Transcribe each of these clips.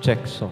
Jackson.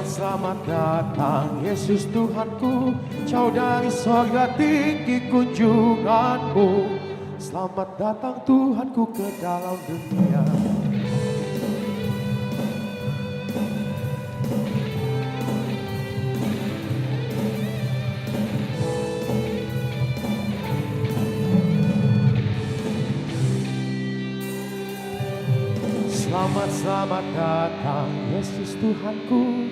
Selamat datang Yesus Tuhanku, jauh dari sorga tinggi kunjunganmu. Selamat datang Tuhanku ke dalam dunia. Selamat datang Yesus Tuhanku.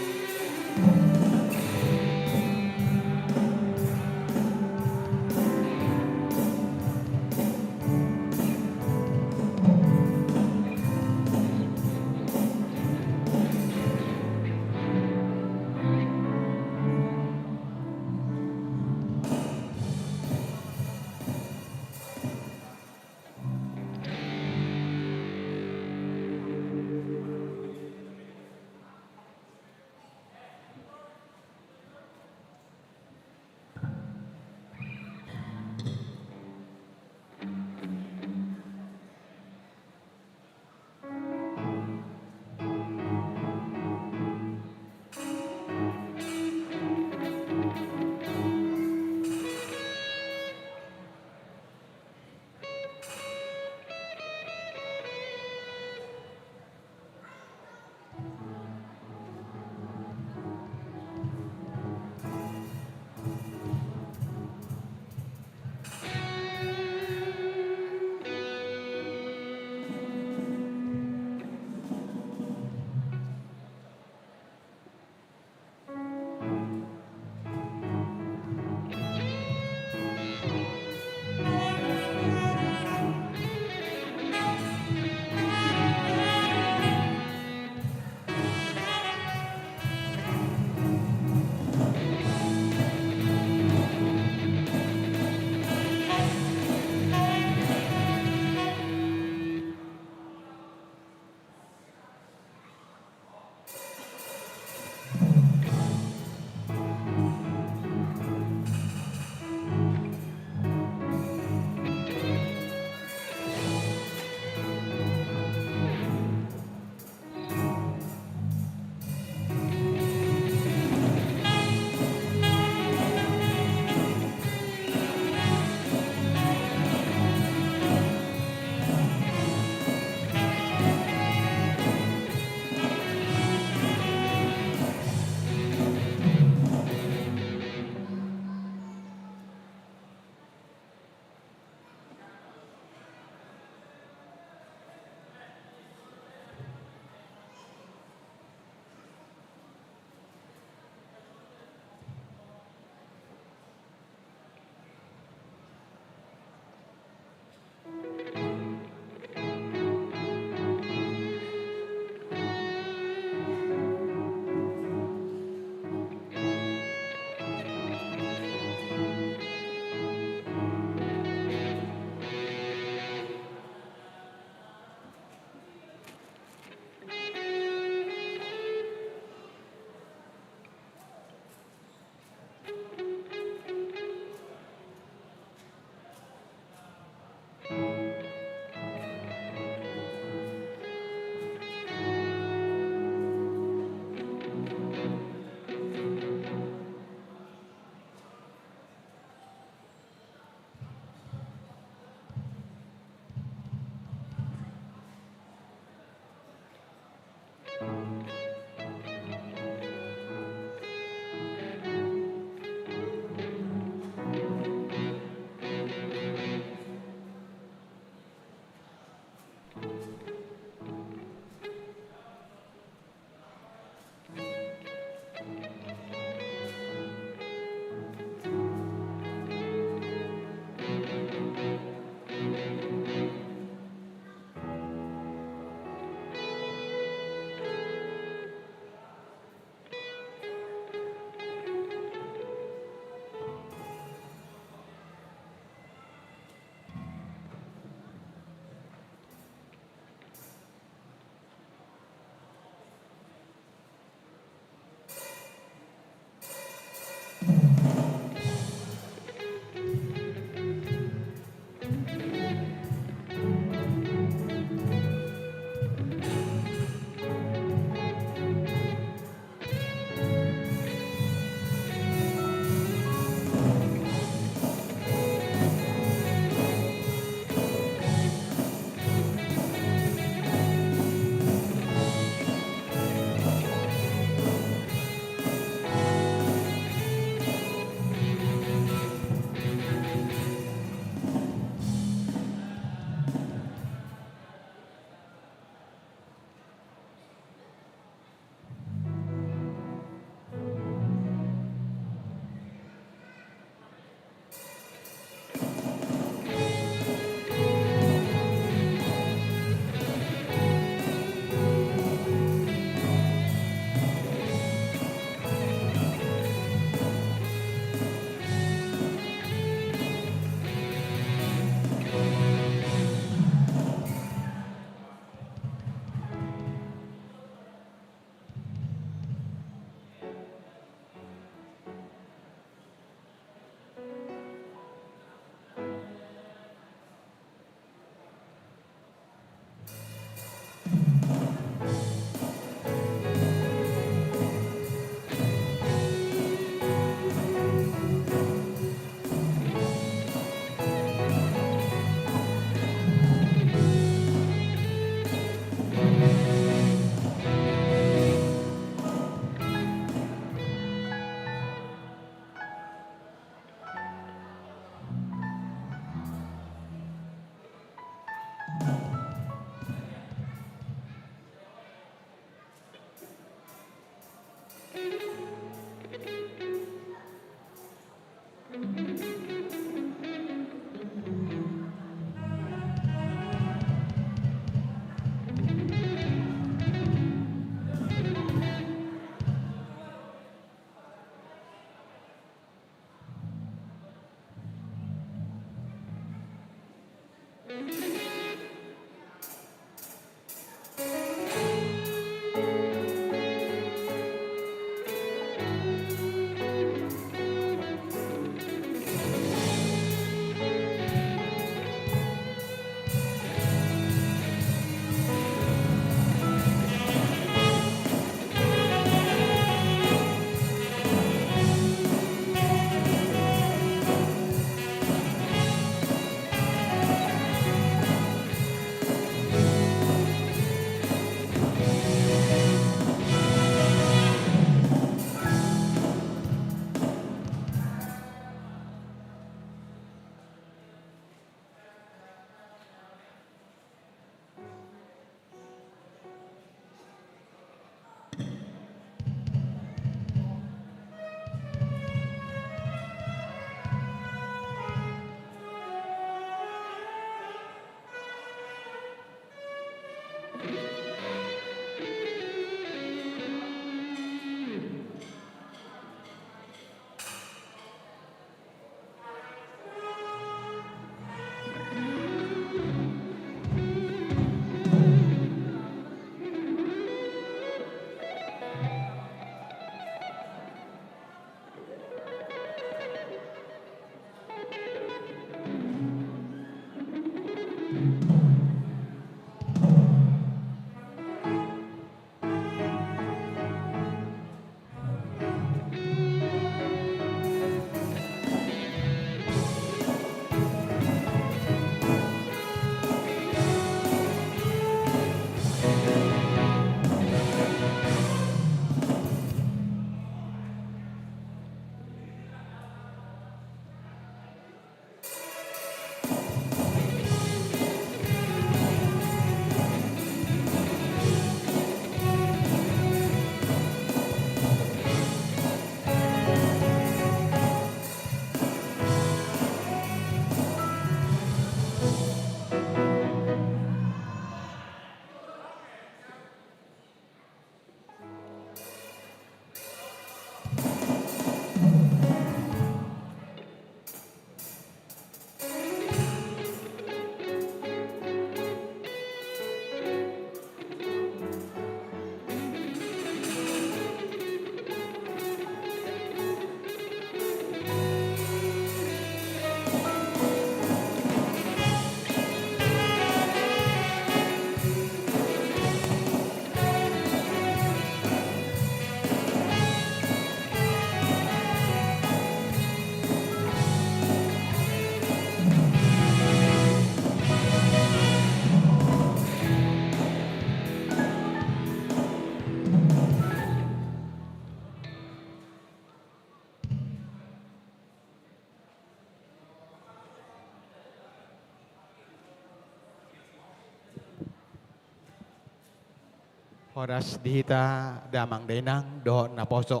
Horas dihita damang denang doh na posok.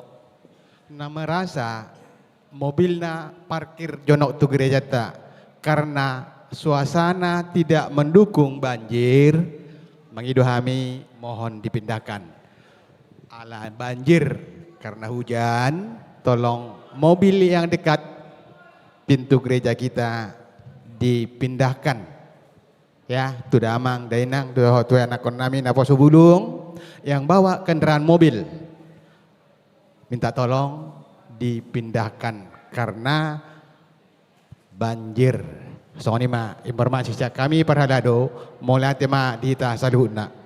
Na merasa mobilna parkir jonok tu gereja ta karena suasana tidak mendukung banjir, mengidohami mohon dipindahkan. Ala banjir karena hujan, tolong mobil yang dekat pintu gereja kita dipindahkan. Ya, tu damang dainang tu anak konami na poso bulung yang bawa kendaraan mobil minta tolong dipindahkan karena banjir. Soalnya ma informasi sejak kami perhadado mulai tema dita saluhna.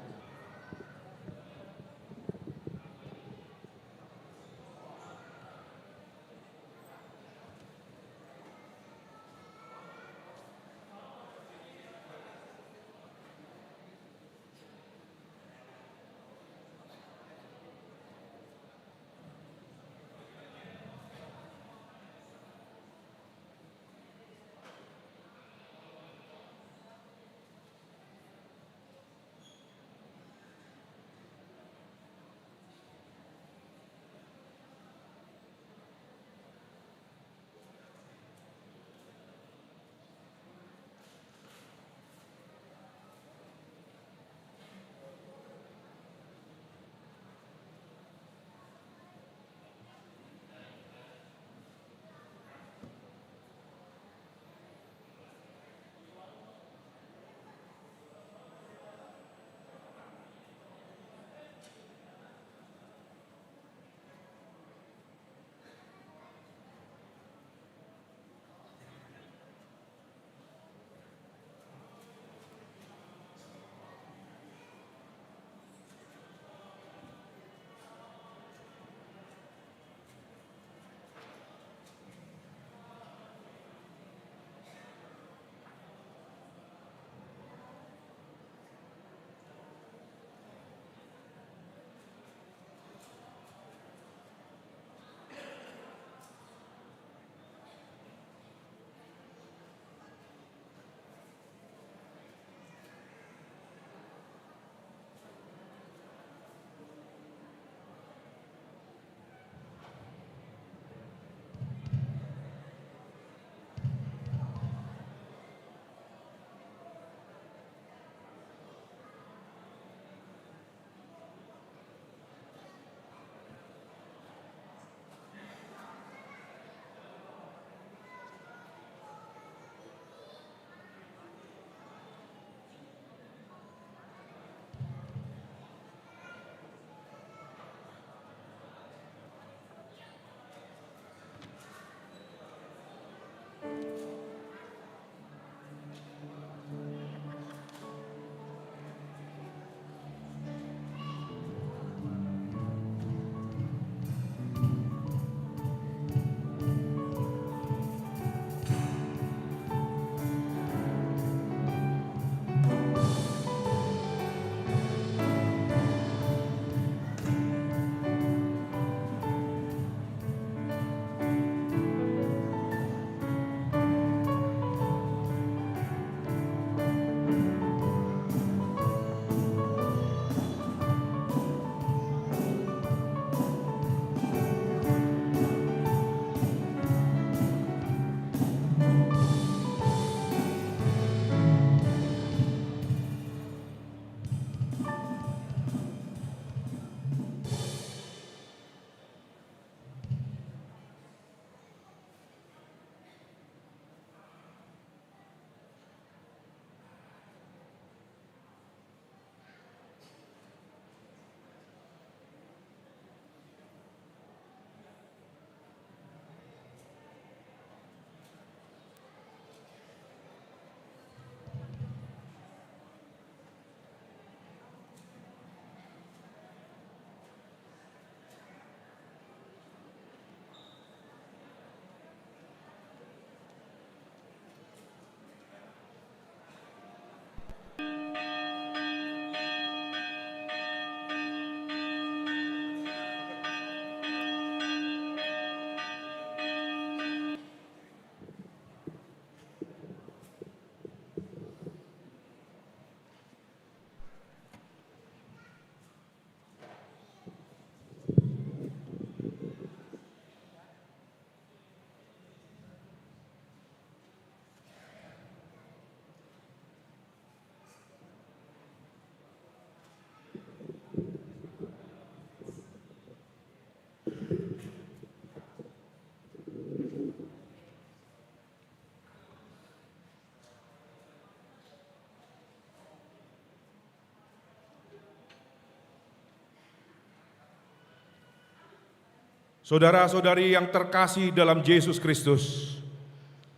Saudara-saudari yang terkasih dalam Yesus Kristus,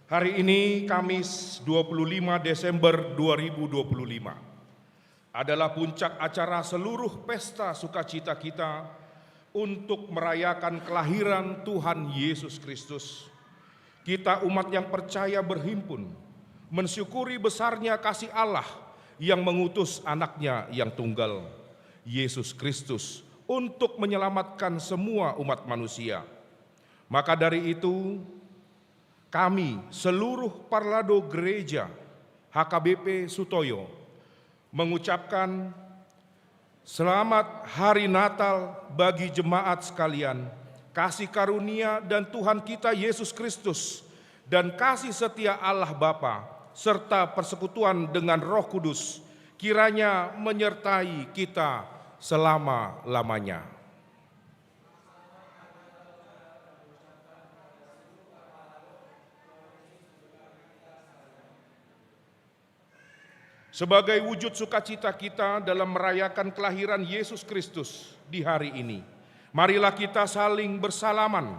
hari ini Kamis 25 Desember 2025 adalah puncak acara seluruh pesta sukacita kita untuk merayakan kelahiran Tuhan Yesus Kristus. Kita umat yang percaya berhimpun, mensyukuri besarnya kasih Allah yang mengutus anaknya yang tunggal, Yesus Kristus, untuk menyelamatkan semua umat manusia. Maka dari itu, kami seluruh Parlado Gereja HKBP Sutoyo mengucapkan selamat hari Natal bagi jemaat sekalian. Kasih karunia dan Tuhan kita Yesus Kristus dan kasih setia Allah Bapa serta persekutuan dengan Roh Kudus kiranya menyertai kita selama-lamanya. Sebagai wujud sukacita kita dalam merayakan kelahiran Yesus Kristus di hari ini, marilah kita saling bersalaman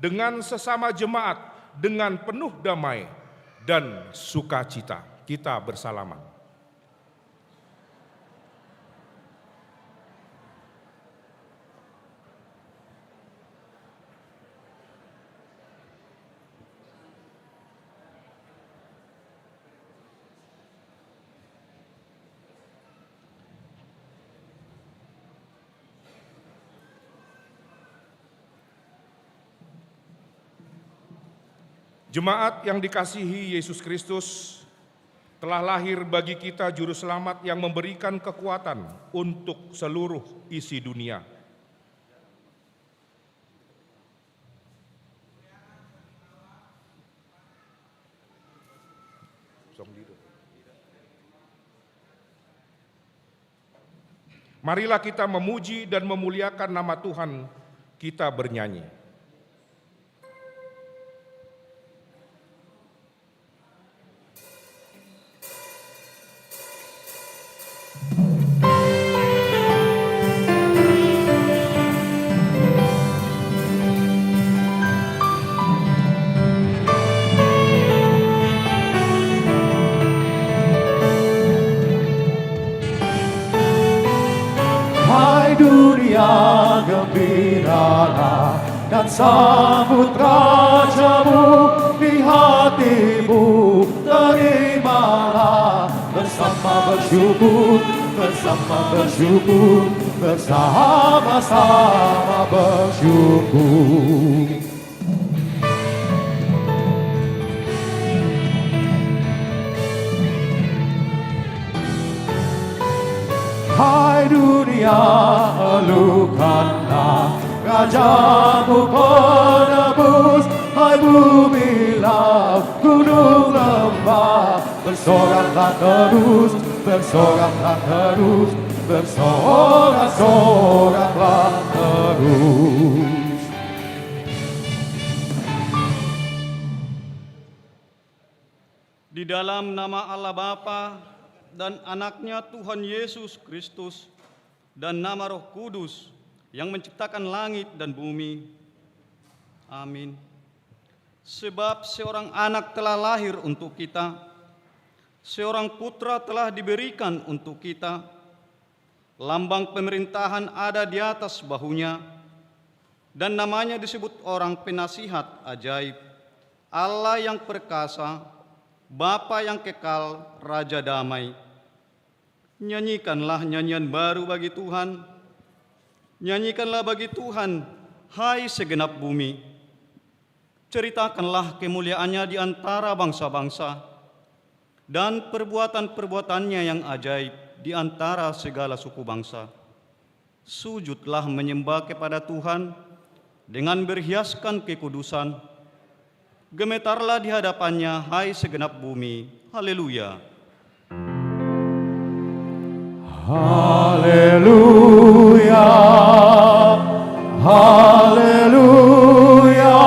dengan sesama jemaat dengan penuh damai dan sukacita. Kita bersalaman. Jemaat yang dikasihi Yesus Kristus, telah lahir bagi kita juru selamat yang memberikan kekuatan untuk seluruh isi dunia. Marilah kita memuji dan memuliakan nama Tuhan, kita bernyanyi. Dunia gembiralah dan sambut rajamu di hatimu, terimalah bersama bersyukur, bersama-sama bersyukur. Hai dunia, elukanlah Rajamu penebus. Hai bumi, laut, gunung, lembah, bersoraklah terus, bersorak-soraklah terus. Di dalam nama Allah Bapa dan anaknya Tuhan Yesus Kristus dan nama Roh Kudus yang menciptakan langit dan bumi. Amin. Sebab seorang anak telah lahir untuk kita, seorang putra telah diberikan untuk kita, lambang pemerintahan ada di atas bahunya, dan namanya disebut orang penasihat ajaib, Allah yang perkasa, Bapa yang kekal, Raja damai. Nyanyikanlah nyanyian baru bagi Tuhan. Nyanyikanlah bagi Tuhan, hai segenap bumi. Ceritakanlah kemuliaannya di antara bangsa-bangsa dan perbuatan-perbuatannya yang ajaib di antara segala suku bangsa. Sujudlah menyembah kepada Tuhan dengan berhiaskan kekudusan. Gemetarlah di hadapannya, hai segenap bumi. Haleluya. Haleluya, haleluya,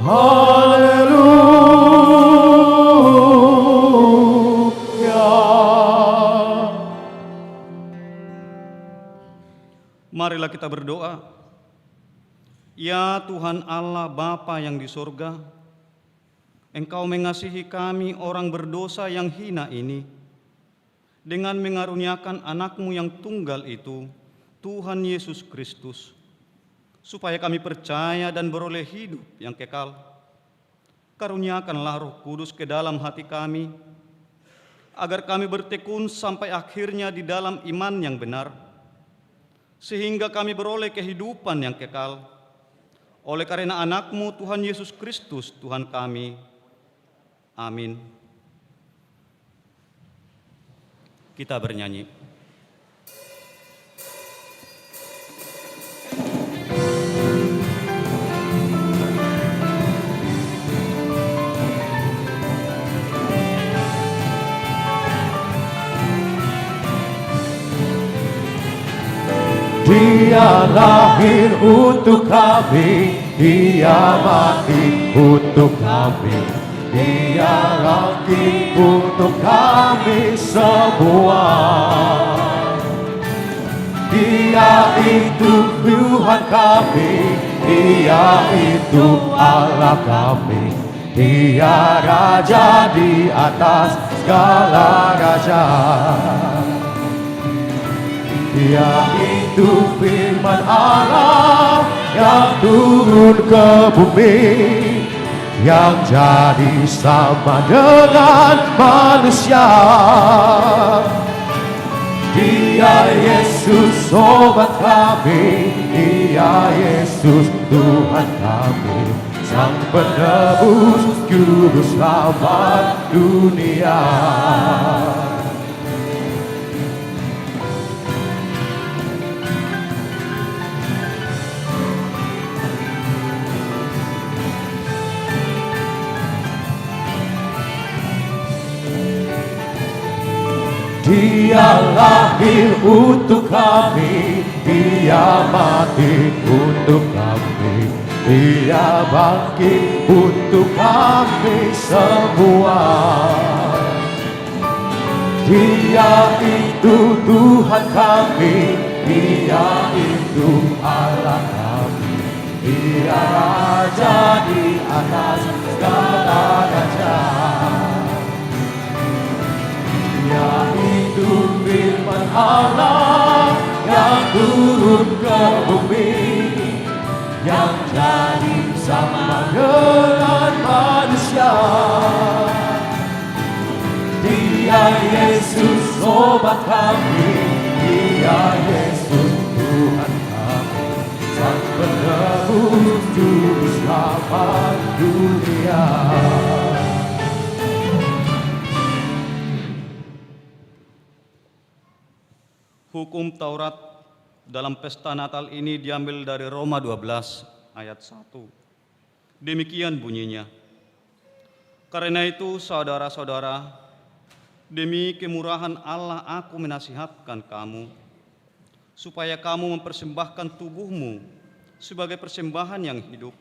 haleluya. Marilah kita berdoa. Ya Tuhan Allah Bapa yang di surga, Engkau mengasihi kami orang berdosa yang hina ini dengan mengaruniakan anak-Mu yang tunggal itu, Tuhan Yesus Kristus, supaya kami percaya dan beroleh hidup yang kekal. Karuniakanlah Roh Kudus ke dalam hati kami, agar kami bertekun sampai akhirnya di dalam iman yang benar, sehingga kami beroleh kehidupan yang kekal. Oleh karena anak-Mu Tuhan Yesus Kristus Tuhan kami. Amin. Kita bernyanyi. Dia lahir untuk kami, Dia mati untuk kami, Dia bangkit untuk kami semua. Dia itu Tuhan kami, Dia itu Allah kami, Dia Raja di atas segala raja. Dia itu firman Allah yang turun ke bumi, yang jadi sama dengan manusia. Dia Yesus obat kami, Dia Yesus Tuhan kami, Sang penebus juru selamat dunia. Dia lahir untuk kami, Dia mati untuk kami, Dia bangkit untuk kami semua. Dia itu Tuhan kami, Dia itu Allah kami, Dia Raja di atas segala raja. Dia itu firman Allah yang turun ke bumi, yang jadi sama dengan manusia. Dia Yesus obat kami, Dia Yesus Tuhan kami, Sang penebus juru selamat dunia. Hukum Taurat dalam pesta Natal ini diambil dari Roma 12 ayat 1. Demikian bunyinya. Karena itu saudara-saudara, demi kemurahan Allah aku menasihatkan kamu, supaya kamu mempersembahkan tubuhmu sebagai persembahan yang hidup,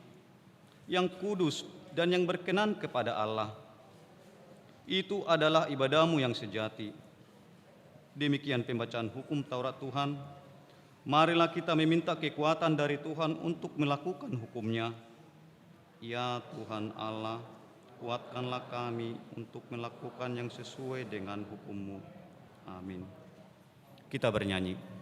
yang kudus dan yang berkenan kepada Allah. Itu adalah ibadahmu yang sejati. Demikian pembacaan hukum Taurat Tuhan. Marilah kita meminta kekuatan dari Tuhan untuk melakukan hukumnya. Ya Tuhan Allah, kuatkanlah kami untuk melakukan yang sesuai dengan hukum-Mu. Amin. Kita bernyanyi.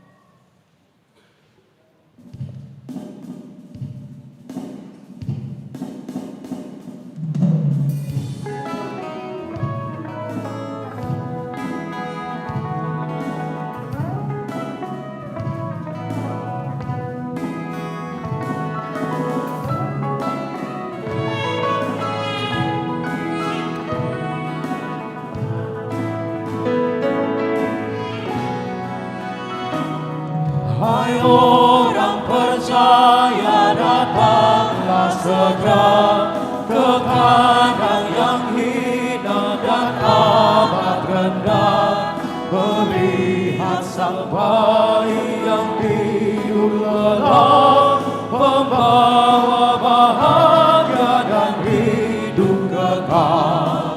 Hai orang percaya, datanglah segera ke kandang yang hina dan amat rendah, melihat sang bayi yang tidur lelap, pembawa bahagia dan hidup kekal.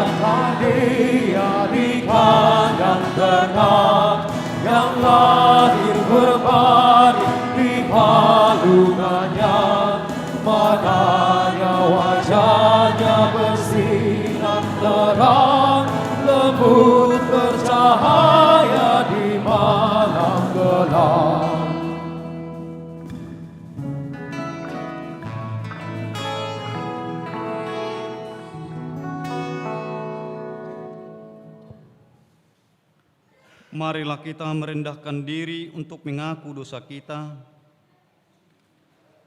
Biarkan dia di kandang ternak yang lahir berbaring di palungannya. Matanya wajahnya bersinar terang, lembut bercahaya di malam gelap. Marilah kita merendahkan diri untuk mengaku dosa kita.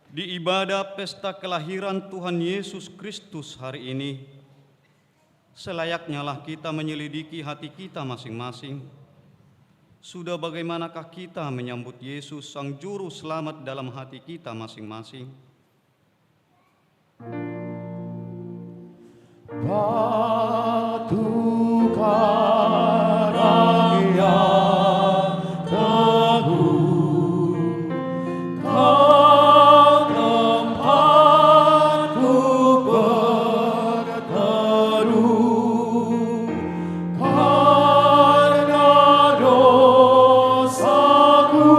Di ibadah pesta kelahiran Tuhan Yesus Kristus hari ini, selayaknya lah kita menyelidiki hati kita masing-masing. Sudah bagaimanakah kita menyambut Yesus Sang Juru Selamat dalam hati kita masing-masing? Batu karang yang teguh, kau tempatku berteduh, karena dosaku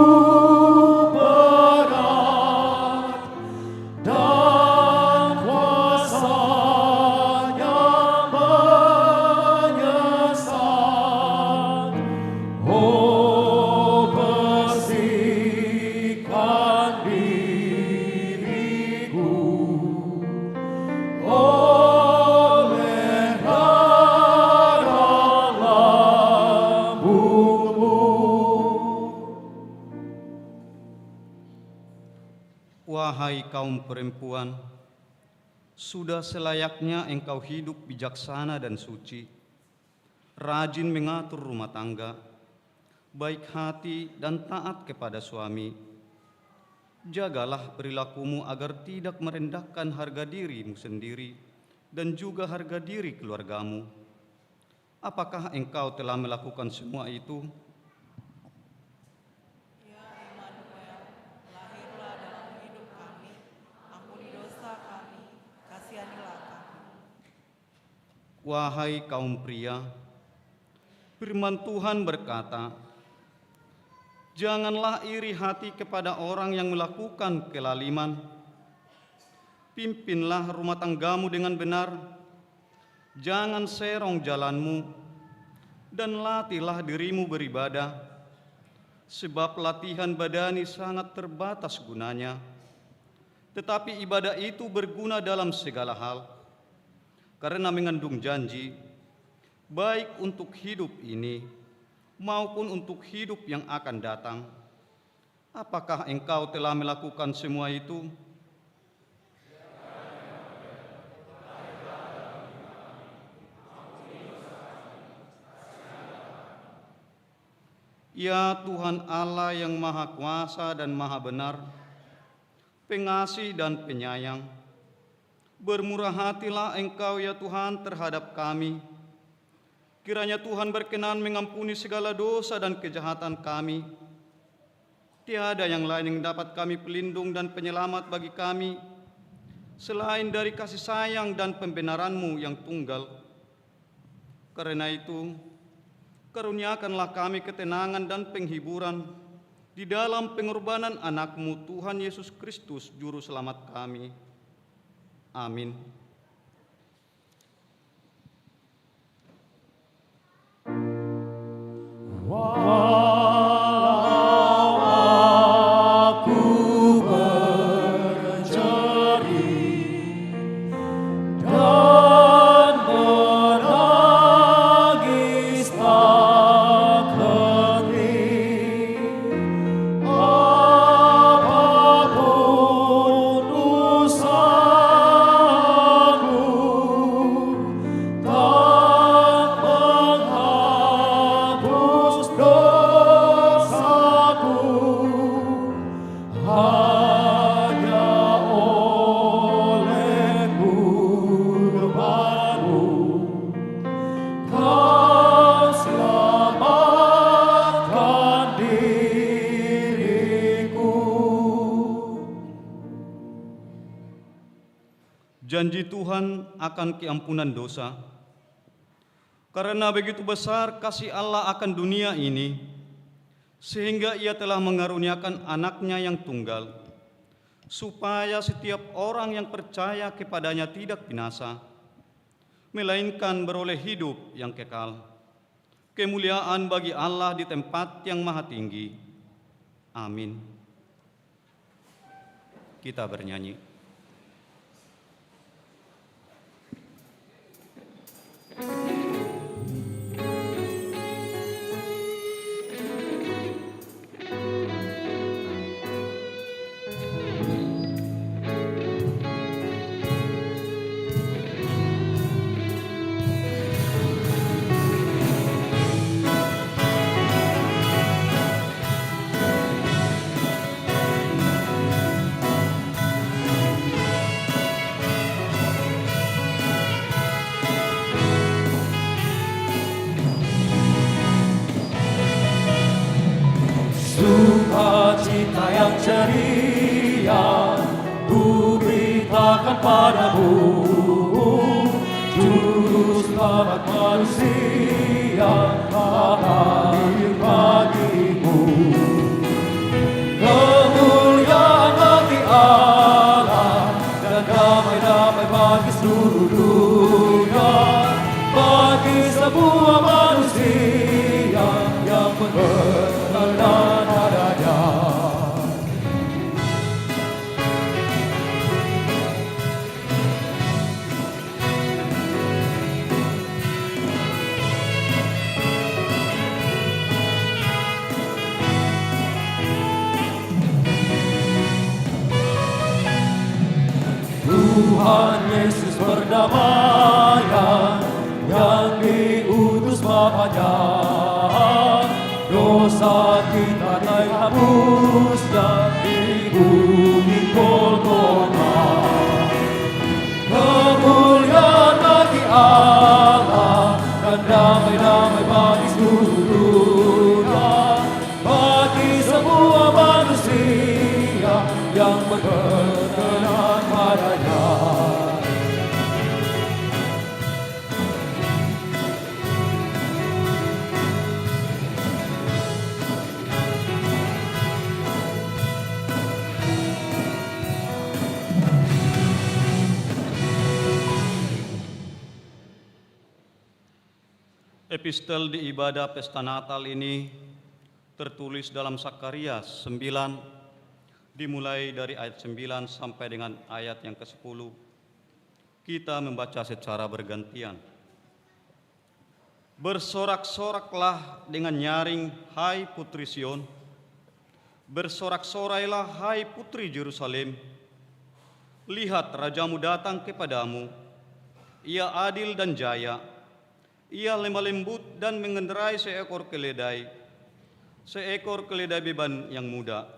berat dan kuasanya menyesat. Oh, bersihkan diriku oleh darah lambungmu. Wahai kaum perempuan, sudah selayaknya engkau hidup bijaksana dan suci, rajin mengatur rumah tangga, baik hati dan taat kepada suami. Jagalah perilakumu agar tidak merendahkan harga dirimu sendiri dan juga harga diri keluargamu. Apakah engkau telah melakukan semua itu? Ya Immanuel, lahirlah dalam hidup kami, ampuni dosa kami, kasihanilah kami. Wahai kaum pria, firman Tuhan berkata, janganlah iri hati kepada orang yang melakukan kelaliman. Pimpinlah rumah tanggamu dengan benar, jangan serong jalanmu, dan latihlah dirimu beribadah, sebab latihan badani sangat terbatas gunanya, tetapi ibadah itu berguna dalam segala hal, karena mengandung janji, baik untuk hidup ini maupun untuk hidup yang akan datang. Apakah engkau telah melakukan semua itu? Ya Tuhan Allah yang Maha Kuasa dan Maha Benar, pengasih dan penyayang, bermurah hatilah Engkau ya Tuhan terhadap kami. Kiranya Tuhan berkenan mengampuni segala dosa dan kejahatan kami. Tiada yang lain yang dapat kami pelindung dan penyelamat bagi kami, selain dari kasih sayang dan pembenaran-Mu yang tunggal. Karena itu, karuniakanlah kami ketenangan dan penghiburan di dalam pengorbanan anak-Mu Tuhan Yesus Kristus, Juru Selamat kami. Amin. Walau aku berjerih dan menangis tak henti, apapun usahaku tak menghapus dosaku, hanya oleh kurban-Mu Kau selamatkan diriku. Janji Tuhan akan keampunan dosa. Karena begitu besar kasih Allah akan dunia ini, sehingga Ia telah mengaruniakan anaknya yang tunggal, supaya setiap orang yang percaya kepadanya tidak binasa, melainkan beroleh hidup yang kekal. Kemuliaan bagi Allah di tempat yang maha tinggi. Amin. Kita bernyanyi. Sukacita yang ceria ku beritakan padamu, Juru Selamat manusia hadir bagimu. Kemuliaan bagi Allah dan damai-damai bagi seluruh dunia, bagi semua manusia yang berkenan adanya. Tuhan Yesus perdamaian yang diutus Bapanya, dosa kita dihapus dan di bumi Golgota. Kemuliaan bagi Allah dan damai-damai bagi seluruh dunia, bagi semua manusia yang berkenan padanya. Epistel di ibadah pesta Natal ini tertulis dalam Zakarias 9, dimulai dari ayat 9 sampai dengan ayat yang ke-10. Kita membaca secara bergantian. Bersorak-soraklah dengan nyaring, hai putri Sion. Bersorak-sorailah, hai putri Yerusalem. Lihat, rajamu datang kepadamu. Ia adil dan jaya. Ia lemah lembut dan mengendarai seekor keledai beban yang muda.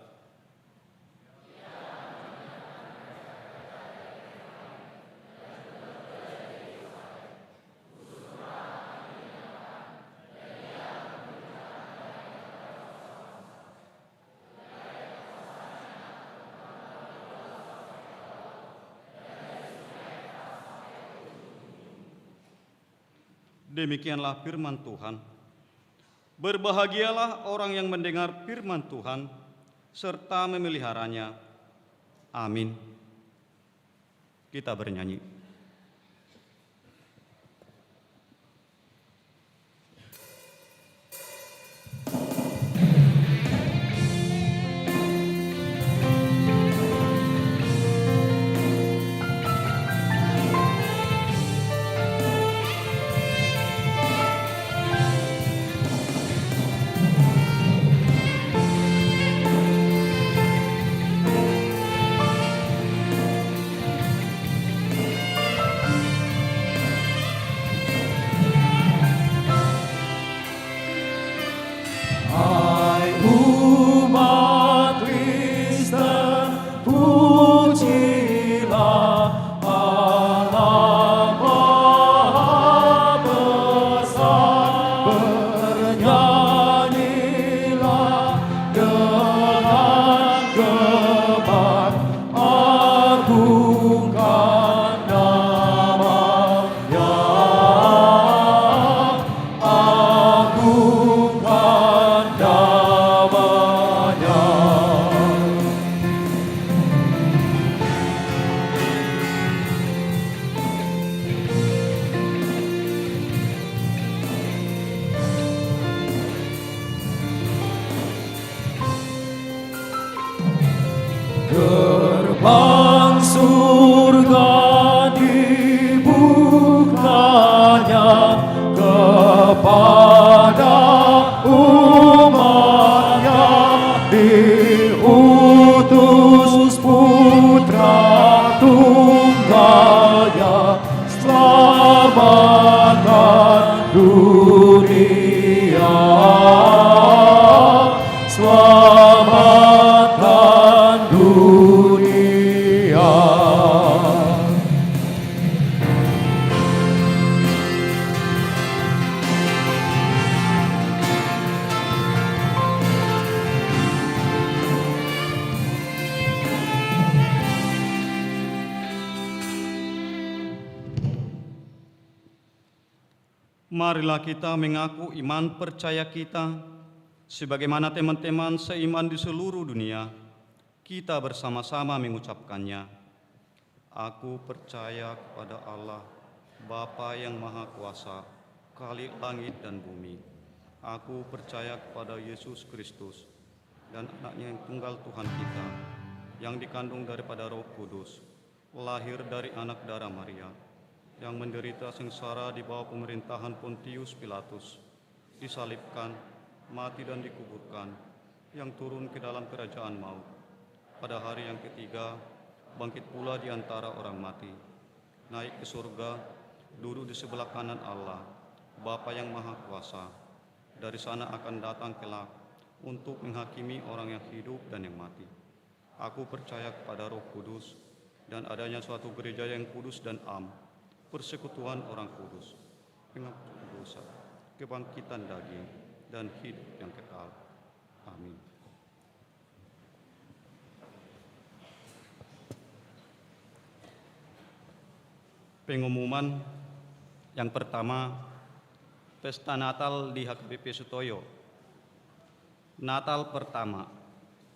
Demikianlah firman Tuhan. Berbahagialah orang yang mendengar firman Tuhan serta memeliharanya. Amin. Kita bernyanyi. surga dibukanya kepada umatnya, diutus putra tunggalnya, selamatkan dunia, selamatkan dunia. Marilah kita mengaku iman percaya kita, sebagaimana teman-teman seiman di seluruh dunia, kita bersama-sama mengucapkannya. Aku percaya kepada Allah, Bapa yang Maha Kuasa, Khalik langit dan bumi. Aku percaya kepada Yesus Kristus dan anaknya yang tunggal Tuhan kita, yang dikandung daripada Roh Kudus, lahir dari anak darah Maria, yang menderita sengsara di bawah pemerintahan Pontius Pilatus, disalibkan, mati dan dikuburkan, yang turun ke dalam kerajaan maut. Pada hari yang ketiga, bangkit pula di antara orang mati, naik ke surga, duduk di sebelah kanan Allah, Bapa yang Maha Kuasa. Dari sana akan datang kelak untuk menghakimi orang yang hidup dan yang mati. Aku percaya kepada Roh Kudus dan adanya suatu gereja yang kudus dan am, persekutuan orang kudus, pengampunan dosa, kebangkitan daging, dan hidup yang kekal. Amin. Pengumuman yang pertama, Pesta Natal di HKBP Sutoyo. Natal pertama,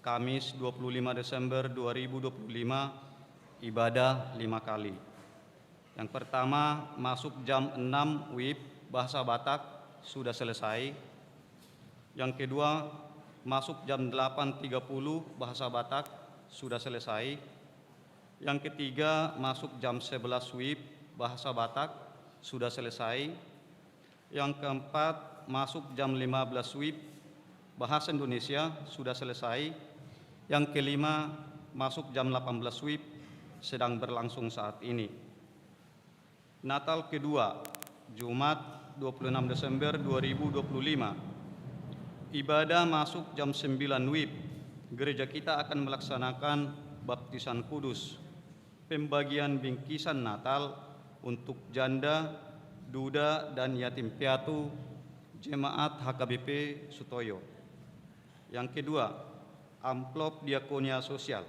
Kamis 25 Desember 2025, ibadah 5 kali. Yang pertama masuk jam 6 WIB bahasa Batak sudah selesai. Yang kedua masuk jam 8.30 bahasa Batak sudah selesai. Yang ketiga masuk jam 11 WIB bahasa Batak sudah selesai. Yang keempat masuk jam 15 WIB bahasa Indonesia sudah selesai. Yang kelima masuk jam 18 WIB sedang berlangsung saat ini. Natal kedua, Jumat 26 Desember 2025. Ibadah masuk jam 9 WIB. Gereja kita akan melaksanakan baptisan kudus, pembagian bingkisan Natal untuk janda, duda, dan yatim piatu jemaat HKBP Sutoyo. Yang kedua, amplop diakonia sosial.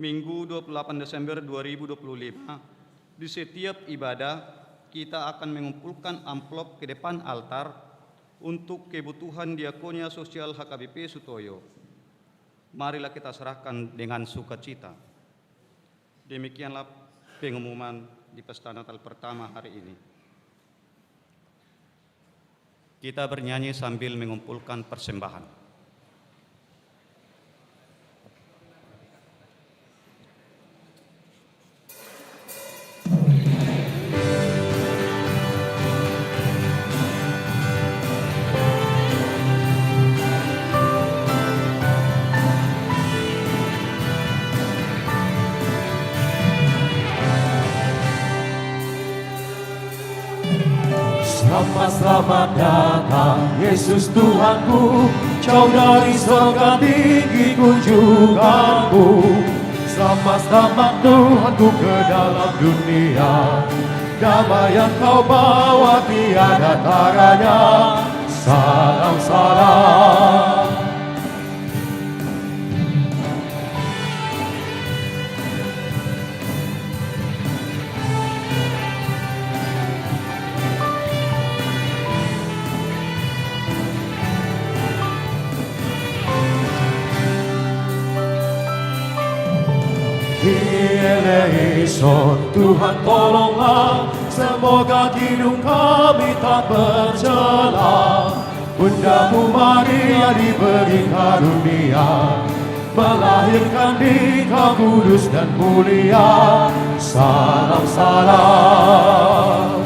Minggu 28 Desember 2025, di setiap ibadah kita akan mengumpulkan amplop ke depan altar untuk kebutuhan diakonia sosial HKBP Sutoyo. Marilah kita serahkan dengan sukacita. Demikianlah pengumuman di Pesta Natal pertama hari ini. Kita bernyanyi sambil mengumpulkan persembahan. Selamat datang Yesus Tuhanku, jauh dari surga tinggi kunjunganmu. Selamat Tuhanku ke dalam dunia, damai yang kau bawa tiada taranya. Salam salam. Eleison, Tuhan tolonglah, semoga hidung kami tak bercela. Bundamu Maria diberi karunia, melahirkan Dikau kudus dan mulia. Salam salam.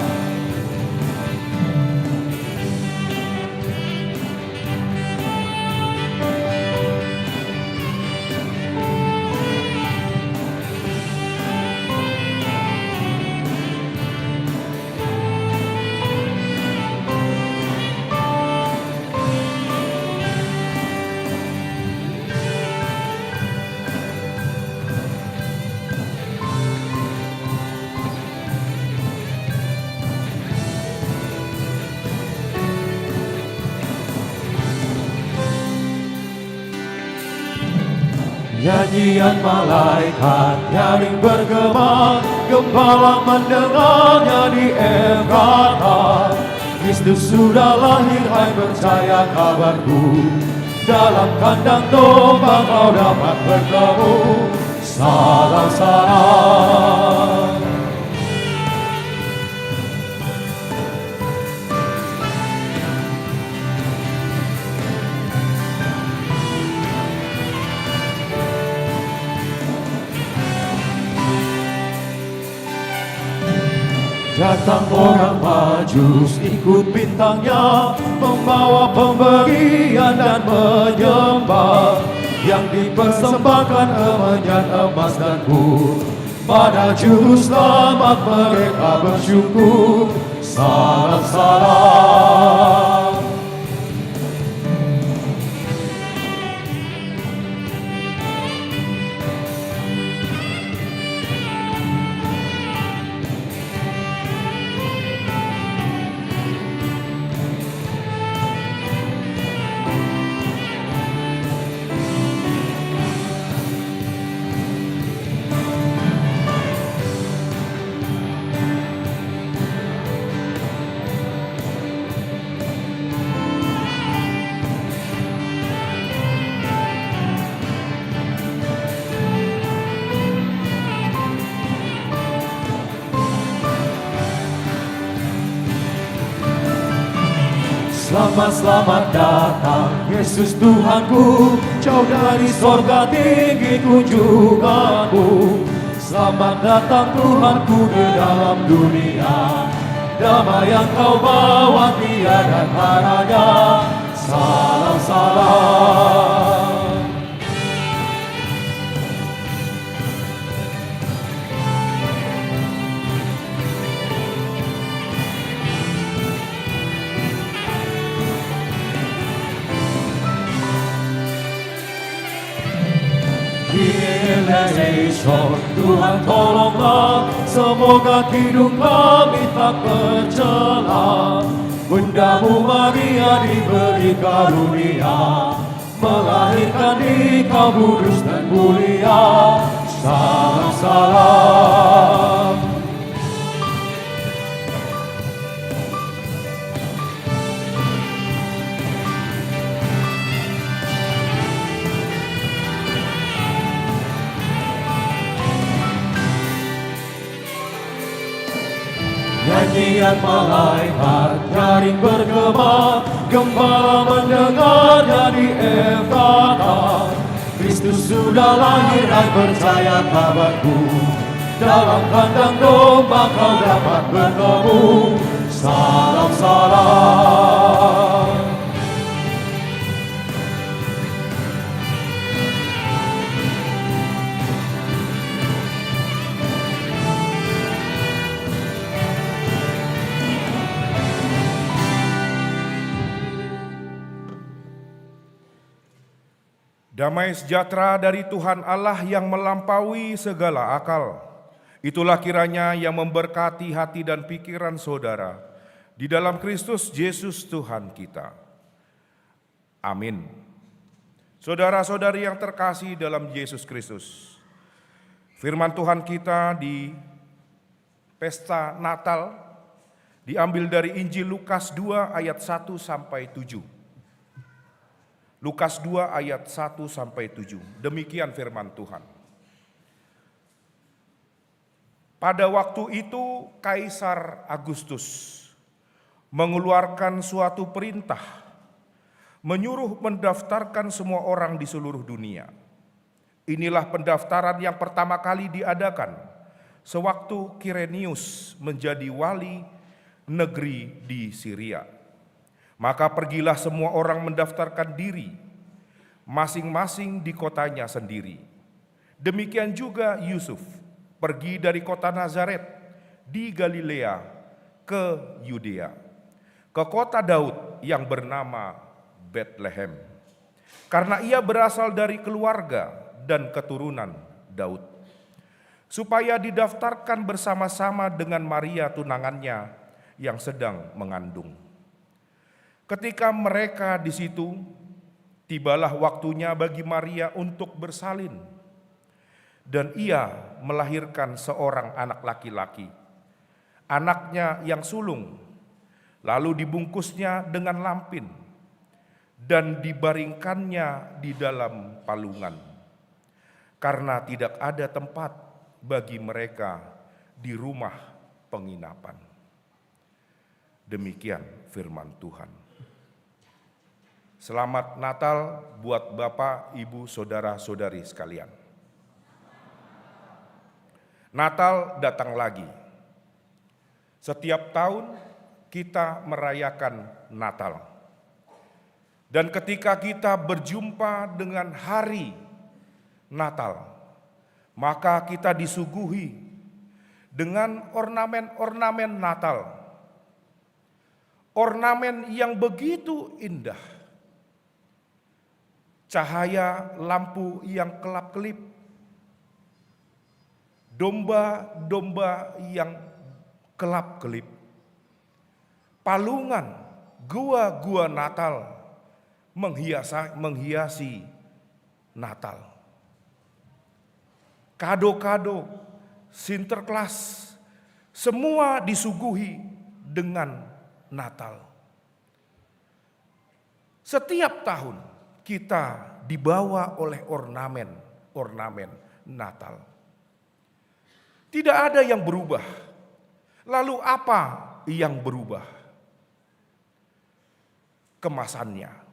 Nyanyian malaikat nyaring bergema, gembala mendengarnya di Efrata. Kristus sudah lahir, hai percaya kabarku. Dalam kandang domba kau dapat bertemu. Salam salam. Datang orang Majus ikut bintangnya, membawa pemberian dan menyembah, yang dipersembahkan emenyan emas dan pur. Pada juru selamat mereka bersyukur. Salam salam. Selamat, selamat datang Yesus Tuhanku, jauh dari sorga tinggi kunjunganmu. Selamat datang Tuhanku di dalam dunia, damai yang kau bawa tiada taranya. Salam, salam. Eleison, Tuhan tolonglah, semoga hidup kami tak tercela. Bundamu Maria diberi karunia, melahirkan Dikau kudus dan mulia. Salam salam. Nyanyian malaikat nyaring bergema, gembala mendengarnya di Efrata. Kristus sudah lahir, hai percaya kabarku. Dalam kandang domba kau dapat bertemu. Salam salam. Damai sejahtera dari Tuhan Allah yang melampaui segala akal, itulah kiranya yang memberkati hati dan pikiran saudara di dalam Kristus Yesus Tuhan kita. Amin. Saudara-saudari yang terkasih dalam Yesus Kristus, firman Tuhan kita di pesta Natal diambil dari Injil Lukas 2 ayat 1 sampai 7. Lukas 2 ayat 1 sampai 7. Demikian firman Tuhan. Pada waktu itu Kaisar Agustus mengeluarkan suatu perintah, menyuruh mendaftarkan semua orang di seluruh dunia. Inilah pendaftaran yang pertama kali diadakan sewaktu Kirenius menjadi wali negeri di Syria. Maka pergilah semua orang mendaftarkan diri, masing-masing di kotanya sendiri. Demikian juga Yusuf pergi dari kota Nazaret di Galilea ke Yudea, ke kota Daud yang bernama Betlehem, karena ia berasal dari keluarga dan keturunan Daud, supaya didaftarkan bersama-sama dengan Maria tunangannya yang sedang mengandung. Ketika mereka di situ, tibalah waktunya bagi Maria untuk bersalin, dan ia melahirkan seorang anak laki-laki, anaknya yang sulung, lalu dibungkusnya dengan lampin dan dibaringkannya di dalam palungan, karena tidak ada tempat bagi mereka di rumah penginapan. Demikian firman Tuhan. Selamat Natal buat Bapak, Ibu, Saudara-saudari sekalian. Natal datang lagi. Setiap tahun kita merayakan Natal. Dan ketika kita berjumpa dengan hari Natal, maka kita disuguhi dengan ornamen-ornamen Natal. Ornamen yang begitu indah. Cahaya lampu yang kelap-kelip. Domba-domba yang kelap-kelip. Palungan, gua-gua Natal menghiasi Natal. Kado-kado, Sinterklas, semua disuguhi dengan Natal. Setiap tahun kita dibawa oleh ornamen Natal. Tidak ada yang berubah. Lalu apa yang berubah? Kemasannya.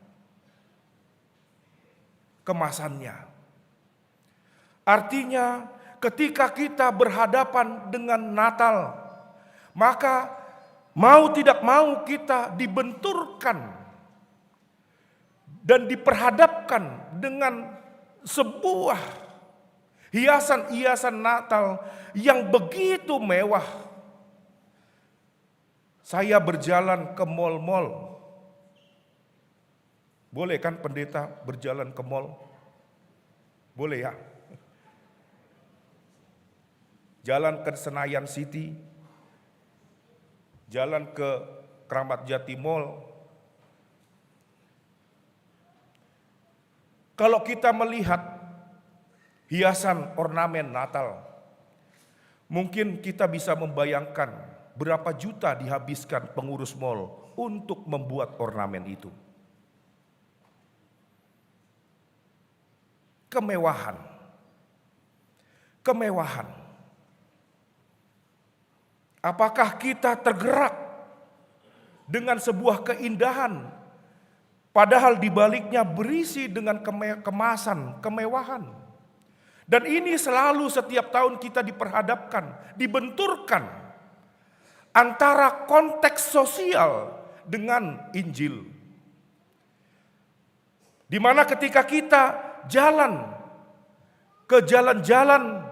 Artinya ketika kita berhadapan dengan Natal, maka mau tidak mau kita dibenturkan dan diperhadapkan dengan sebuah hiasan-hiasan Natal yang begitu mewah. Saya berjalan ke mal-mal. Boleh kan pendeta berjalan ke mal? Boleh ya? Jalan ke Senayan City, jalan ke Kramat Jati Mall. Kalau kita melihat hiasan ornamen Natal, mungkin kita bisa membayangkan berapa juta dihabiskan pengurus mal untuk membuat ornamen itu. Kemewahan. Apakah kita tergerak dengan sebuah keindahan, padahal di baliknya berisi dengan kemasan, kemewahan. Dan ini selalu setiap tahun kita diperhadapkan, dibenturkan antara konteks sosial dengan Injil. Di mana ketika kita jalan ke jalan-jalan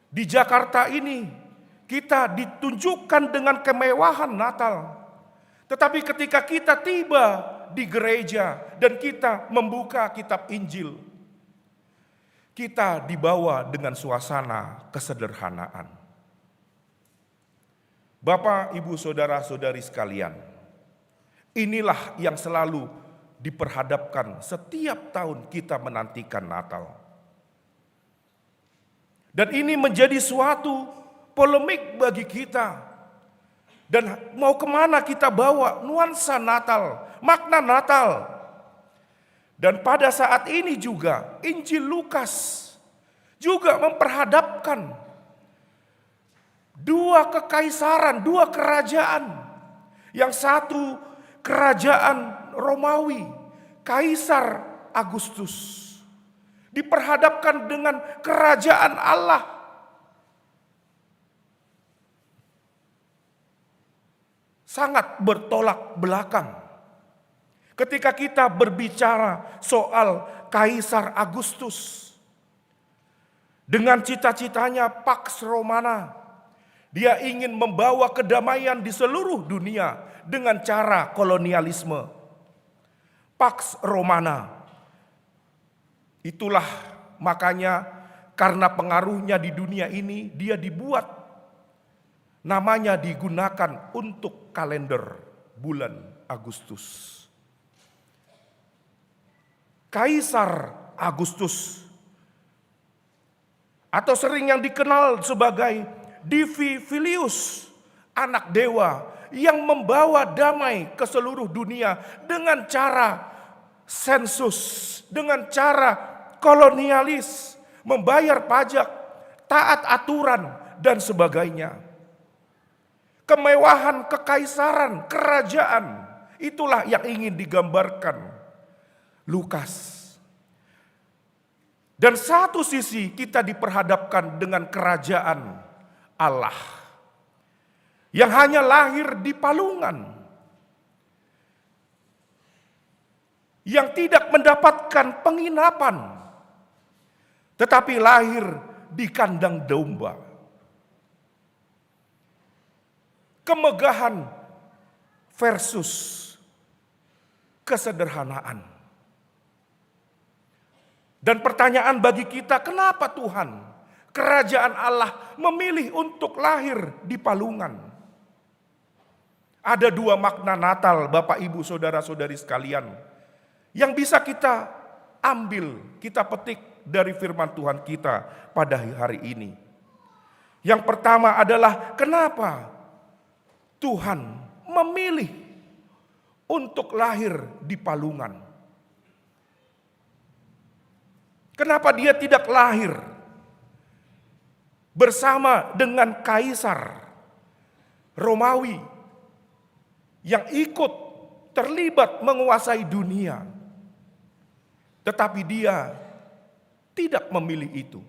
di Jakarta ini, kita ditunjukkan dengan kemewahan Natal. Tetapi ketika kita tiba di gereja dan kita membuka kitab Injil, kita dibawa dengan suasana kesederhanaan. Bapak, Ibu, Saudara-saudari sekalian, inilah yang selalu diperhadapkan setiap tahun kita menantikan Natal. Dan ini menjadi suatu polemik bagi kita. Dan mau kemana kita bawa nuansa Natal, makna Natal. Dan pada saat ini juga Injil Lukas juga memperhadapkan dua kekaisaran, dua kerajaan. Yang satu kerajaan Romawi, Kaisar Agustus. diperhadapkan dengan kerajaan Allah. Sangat bertolak belakang. Ketika kita berbicara soal Kaisar Agustus, dengan cita-citanya Pax Romana, dia ingin membawa kedamaian di seluruh dunia dengan cara kolonialisme. Pax Romana. Itulah makanya karena pengaruhnya di dunia ini dia dibuat, namanya digunakan untuk kalender bulan Agustus. Kaisar Agustus atau sering yang dikenal sebagai Divi Filius, anak dewa yang membawa damai ke seluruh dunia dengan cara sensus, dengan cara kolonialis, membayar pajak, taat aturan, dan sebagainya. Kemewahan kekaisaran, kerajaan, itulah yang ingin digambarkan Lukas. Dan satu sisi kita diperhadapkan dengan kerajaan Allah yang hanya lahir di palungan, yang tidak mendapatkan penginapan, tetapi lahir di kandang domba. Kemegahan versus kesederhanaan. Dan pertanyaan bagi kita, kenapa Tuhan, kerajaan Allah memilih untuk lahir di palungan? Ada dua makna Natal, Bapak Ibu Saudara-saudari sekalian, yang bisa kita ambil, kita petik dari firman Tuhan kita pada hari ini. Yang pertama adalah kenapa Tuhan memilih untuk lahir di palungan? Kenapa dia tidak lahir bersama dengan kaisar Romawi yang ikut terlibat menguasai dunia? Tetapi dia tidak memilih itu.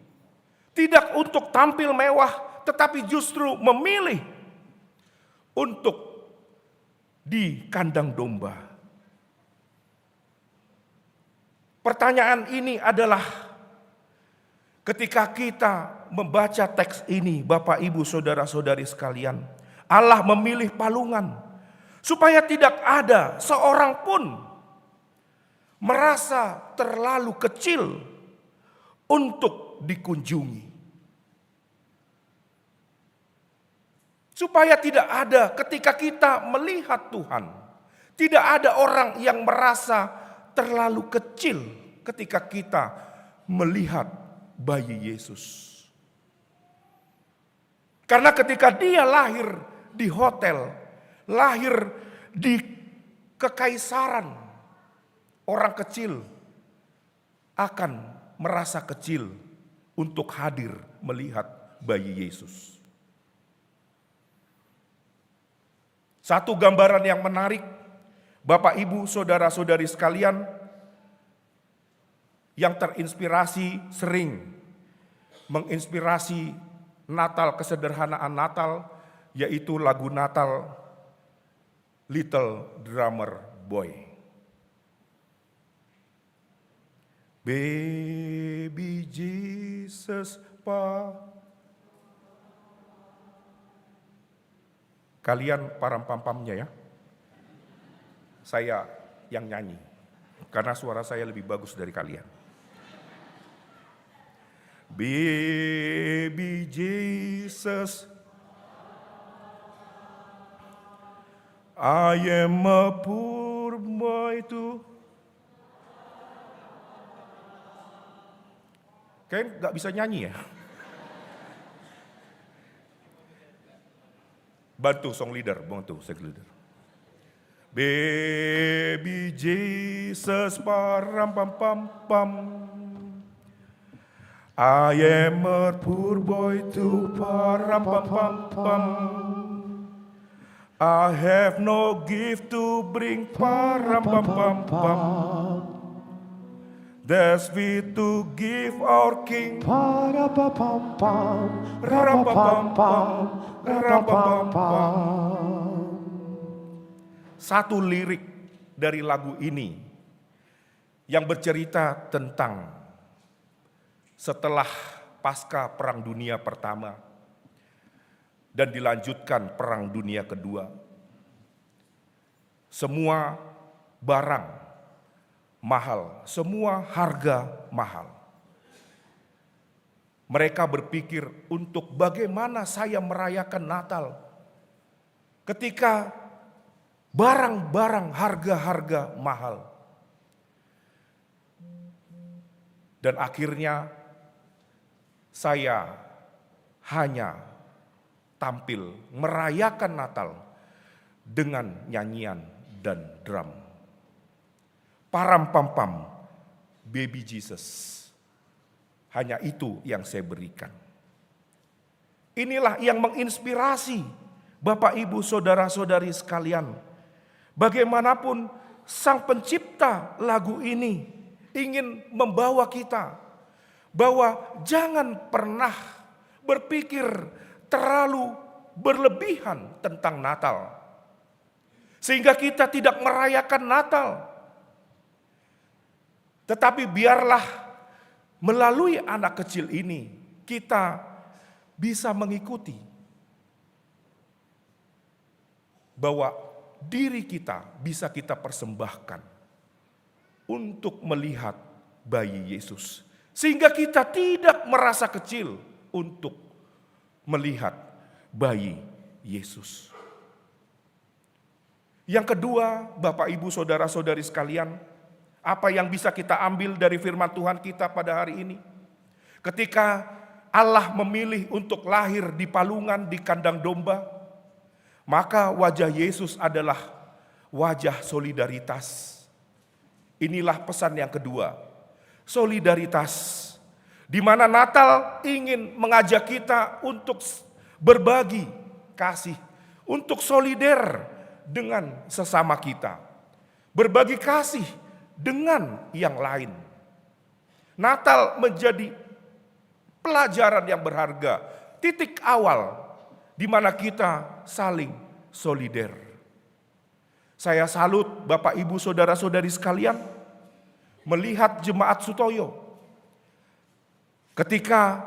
Tidak untuk tampil mewah, tetapi justru memilih untuk di kandang domba. Pertanyaan ini adalah ketika kita membaca teks ini, Bapak Ibu Saudara-saudari sekalian, Allah memilih palungan supaya tidak ada seorang pun merasa terlalu kecil untuk dikunjungi. Supaya tidak ada ketika kita melihat Tuhan, tidak ada orang yang merasa terlalu kecil ketika kita melihat bayi Yesus. Karena ketika dia lahir di hotel, lahir di kekaisaran, orang kecil akan merasa kecil untuk hadir melihat bayi Yesus. Satu gambaran yang menarik, Bapak Ibu Saudara-saudari sekalian, yang terinspirasi sering menginspirasi Natal, kesederhanaan Natal, yaitu lagu Natal Little Drummer Boy. Baby Jesus, kalian param-pam-pamnya ya. Saya yang nyanyi, karena suara saya lebih bagus dari kalian. Baby Jesus, I am a poor boy too. Kayaknya gak bisa nyanyi ya. Bantu song leader, bantu song leader. Baby Jesus, param pam pam pam. I am a poor boy too, param pam pam pam. I have no gift to bring, param pam pam pam. that's fit to give our King. Para-pa-pam-pam, Ra-ra-pa-pam-pam, ra-ra-pa-pam-pam. Satu lirik dari lagu ini yang bercerita tentang setelah pasca Perang Dunia Pertama dan dilanjutkan Perang Dunia Kedua. Semua barang mahal, semua harga mahal. Mereka berpikir untuk bagaimana saya merayakan Natal ketika barang-barang harga-harga mahal. Dan akhirnya saya hanya tampil merayakan Natal dengan nyanyian dan drum. Param-pam-pam, Baby Jesus. Hanya itu yang saya berikan. Inilah yang menginspirasi Bapak Ibu Saudara-saudari sekalian. Bagaimanapun Sang Pencipta lagu ini ingin membawa kita bahwa jangan pernah berpikir terlalu berlebihan tentang Natal. Sehingga kita tidak merayakan Natal. Tetapi biarlah melalui anak kecil ini kita bisa mengikuti bahwa diri kita bisa kita persembahkan untuk melihat bayi Yesus. Sehingga kita tidak merasa kecil untuk melihat bayi Yesus. Yang kedua, Bapak Ibu Saudara-saudari sekalian, apa yang bisa kita ambil dari firman Tuhan kita pada hari ini? Ketika Allah memilih untuk lahir di palungan di kandang domba, maka wajah Yesus adalah wajah solidaritas. Inilah pesan yang kedua, solidaritas. Di mana Natal ingin mengajak kita untuk berbagi kasih, untuk solider dengan sesama kita. Berbagi kasih dengan yang lain. Natal menjadi pelajaran yang berharga, titik awal di mana kita saling solider. Saya salut Bapak Ibu Saudara-saudari sekalian melihat Jemaat Sutoyo. Ketika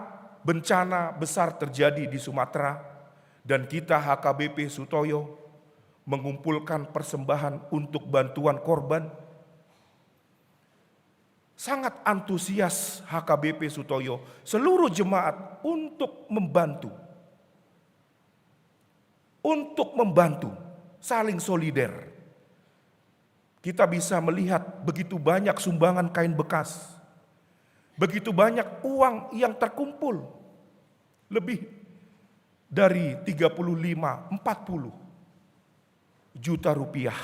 bencana besar terjadi di Sumatera dan kita HKBP Sutoyo mengumpulkan persembahan untuk bantuan korban, sangat antusias HKBP Sutoyo, seluruh jemaat untuk membantu, saling solider. Kita bisa melihat begitu banyak sumbangan kain bekas, begitu banyak uang yang terkumpul, lebih dari 35-40 juta rupiah.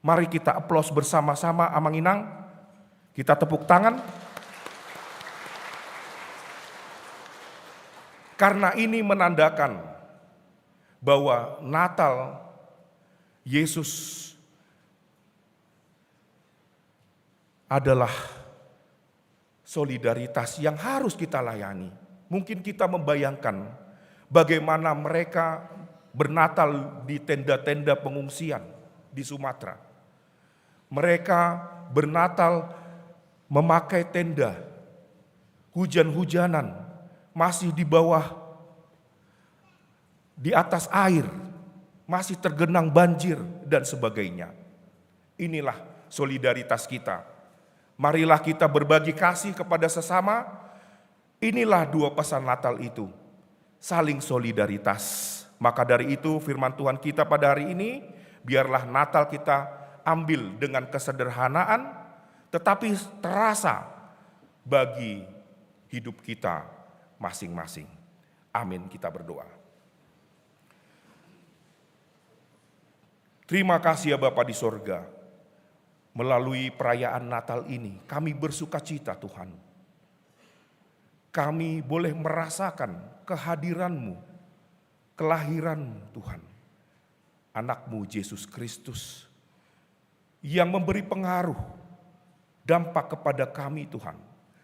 Mari kita aplaus bersama-sama Amanginang, kita tepuk tangan. Karena ini menandakan bahwa Natal Yesus adalah solidaritas yang harus kita layani. Mungkin kita membayangkan bagaimana mereka bernatal di tenda-tenda pengungsian di Sumatera. Mereka bernatal memakai tenda, hujan-hujanan, masih di bawah, di atas air, masih tergenang banjir dan sebagainya. Inilah solidaritas kita. Marilah kita berbagi kasih kepada sesama. Inilah dua pesan Natal itu, saling solidaritas. Maka dari itu firman Tuhan kita pada hari ini, biarlah Natal kita ambil dengan kesederhanaan, tetapi terasa bagi hidup kita masing-masing. Amin, kita berdoa. Terima kasih ya Bapa di sorga. Melalui perayaan Natal ini, kami bersuka cita Tuhan. Kami boleh merasakan kehadiran-Mu, kelahiran-Mu Tuhan. Anak-Mu Yesus Kristus yang memberi pengaruh dampak kepada kami Tuhan,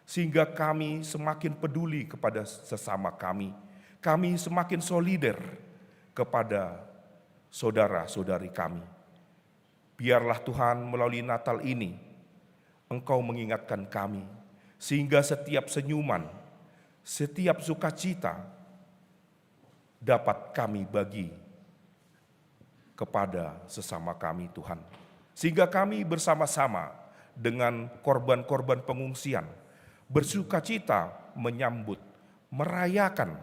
sehingga kami semakin peduli kepada sesama kami. Kami semakin solider kepada saudara-saudari kami. Biarlah Tuhan melalui Natal ini, Engkau mengingatkan kami, sehingga setiap senyuman, setiap sukacita dapat kami bagi kepada sesama kami Tuhan. Sehingga kami bersama-sama dengan korban-korban pengungsian bersukacita menyambut, merayakan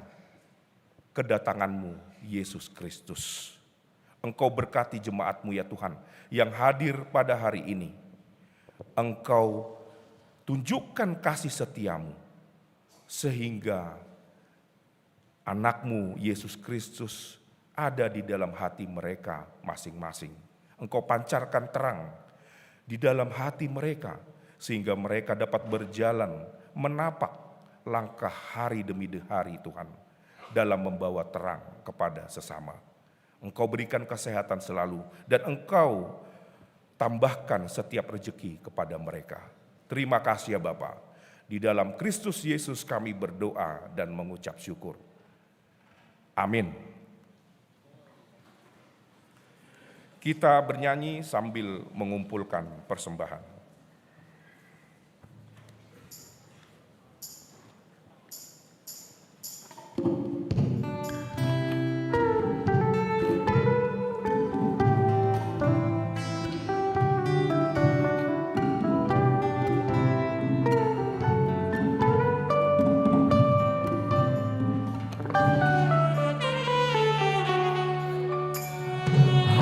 kedatangan-Mu Yesus Kristus. Engkau berkati jemaat-Mu ya Tuhan yang hadir pada hari ini. Engkau tunjukkan kasih setia-Mu sehingga anak-Mu Yesus Kristus ada di dalam hati mereka masing-masing. Engkau pancarkan terang di dalam hati mereka sehingga mereka dapat berjalan menapak langkah hari demi hari Tuhan dalam membawa terang kepada sesama. Engkau berikan kesehatan selalu dan Engkau tambahkan setiap rezeki kepada mereka. Terima kasih ya Bapa. Di dalam Kristus Yesus kami berdoa dan mengucap syukur. Amin. Kita bernyanyi sambil mengumpulkan persembahan.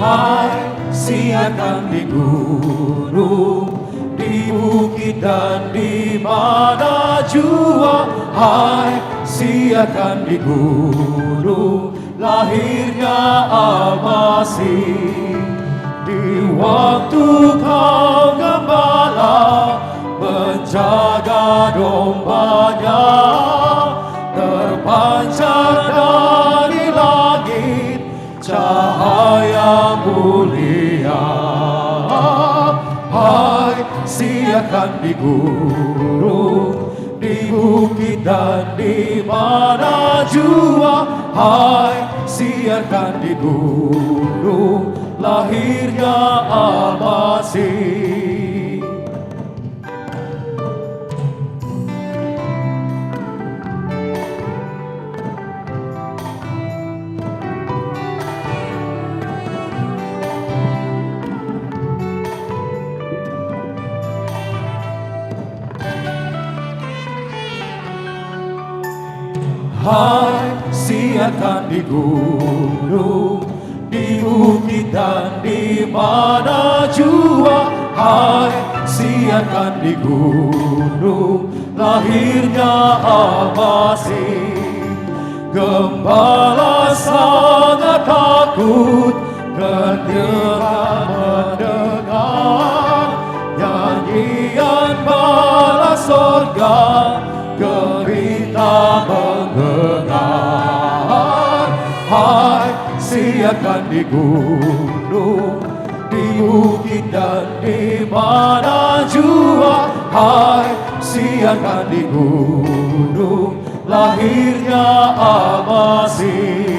Hai, siarkan di gunung, di bukit dan di mana jua. Hai, siarkan di gunung, lahirnya Al-Masih. Di waktu kau gembala menjaga dombanya, terpancar dari langit cahaya mulia. Hai, siarkan di gunung, di bukit dan di mana jua. Hai, siarkan di gunung, lahirnya Al-Masih. Hai, siarkan di gunung, di bukit dan di mana jua. Hai, siarkan di gunung, lahirnya Al-Masih. Gembala sangat takut ketika mendengar nyanyian bala sorga, gerita menggelegar. Hai, siarkan di gunung, di bukit dan di mana jua. Hai, siarkan di gunung, lahirnya Al-Masih.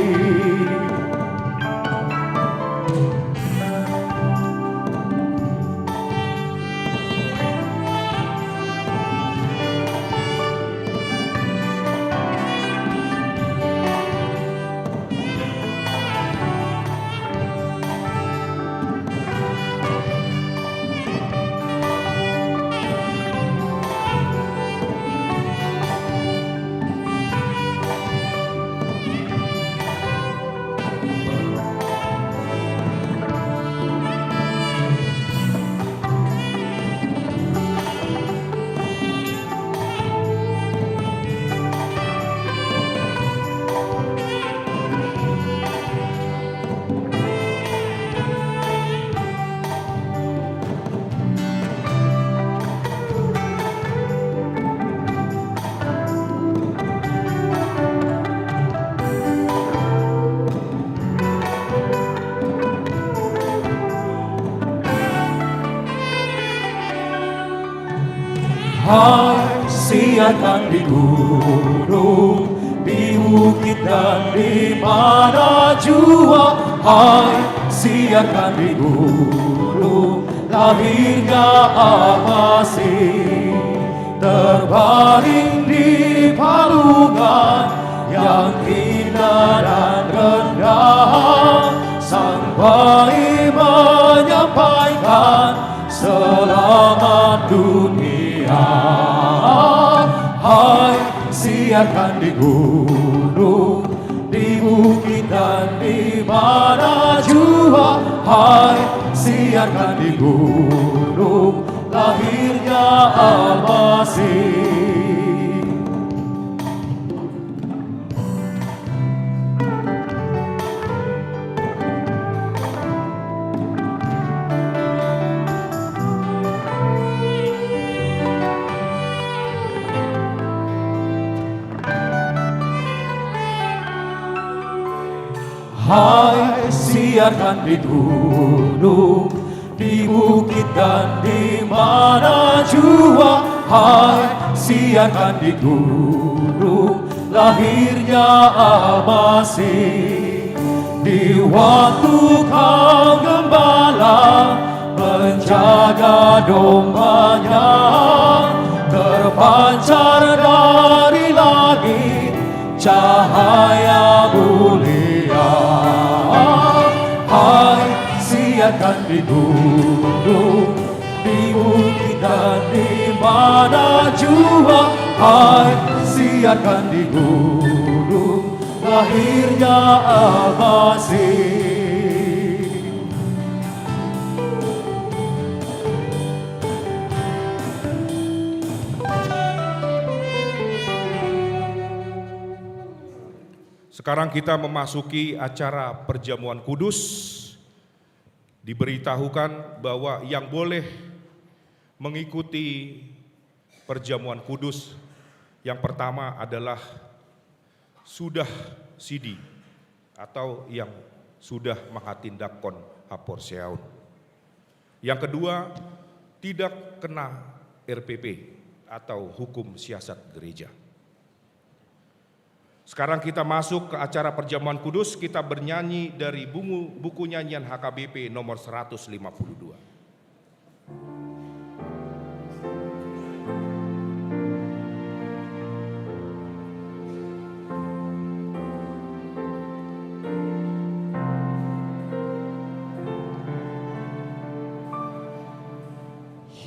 hai siarkan di gunung, di bukit dan di mana jua, hai siarkan di gunung, lahirnya Al-Masih. Terbaring di palungan yang indah dan rendah, Sang Bayi menyampaikan selamat dunia. Hai siarkan di gunung, di bukit dan di mana jua, hai siarkan di gunung, lahirnya Al-Masih. Hai siarkan di gunung, di bukit dan di mana jua, hai siarkan di gunung, lahirnya Al-Masih. Di waktu kau gembala menjaga dombanya, terpancar dari langit cahaya mulia. Hai siarkan di gunung, di bukit dan di mana jua, hai siarkan di gunung, lahirnya Al-Masih. Sekarang kita memasuki acara perjamuan kudus. Diberitahukan bahwa yang boleh mengikuti perjamuan kudus yang pertama adalah sudah sidi atau yang sudah mengatindakon haporseaun. Yang kedua, tidak kena RPP atau hukum siasat gereja. Sekarang kita masuk ke acara perjamuan kudus, kita bernyanyi dari buku nyanyian HKBP nomor 152.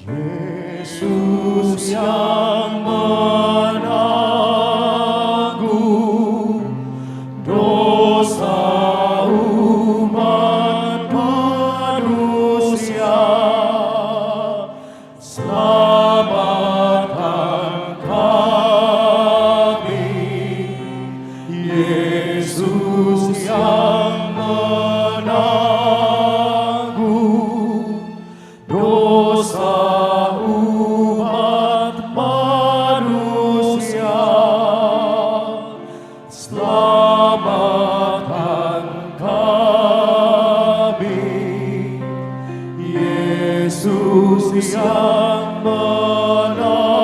Yesus yang menanggung dosa umat manusia, selamatkan kami. Yesus yang menanggung dosa umat manusia, selamatkan kami. Yesus yang menanggung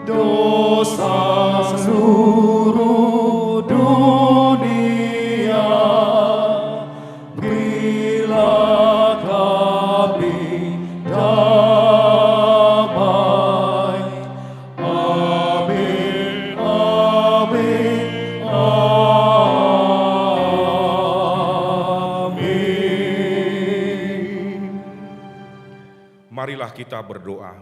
dosa seluruh dunia, berilah kami damai. Amin, amin, amin. Marilah kita berdoa.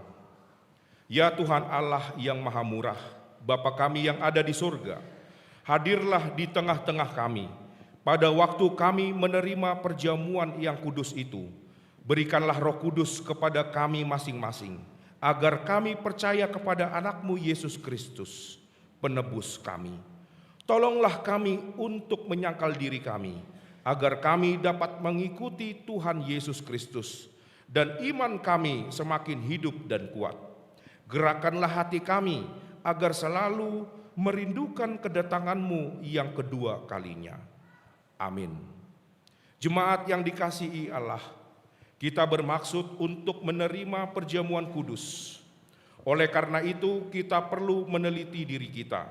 Ya Tuhan Allah yang Maha Murah, Bapa kami yang ada di surga, hadirlah di tengah-tengah kami pada waktu kami menerima perjamuan yang kudus itu. Berikanlah Roh Kudus kepada kami masing-masing, agar kami percaya kepada anak-Mu Yesus Kristus, penebus kami. Tolonglah kami untuk menyangkal diri kami, agar kami dapat mengikuti Tuhan Yesus Kristus, dan iman kami semakin hidup dan kuat. Gerakkanlah hati kami agar selalu merindukan kedatangan-Mu yang kedua kalinya. Amin. Jemaat yang dikasihi Allah, Kita bermaksud untuk menerima perjamuan kudus. Oleh karena itu, kita perlu meneliti diri kita.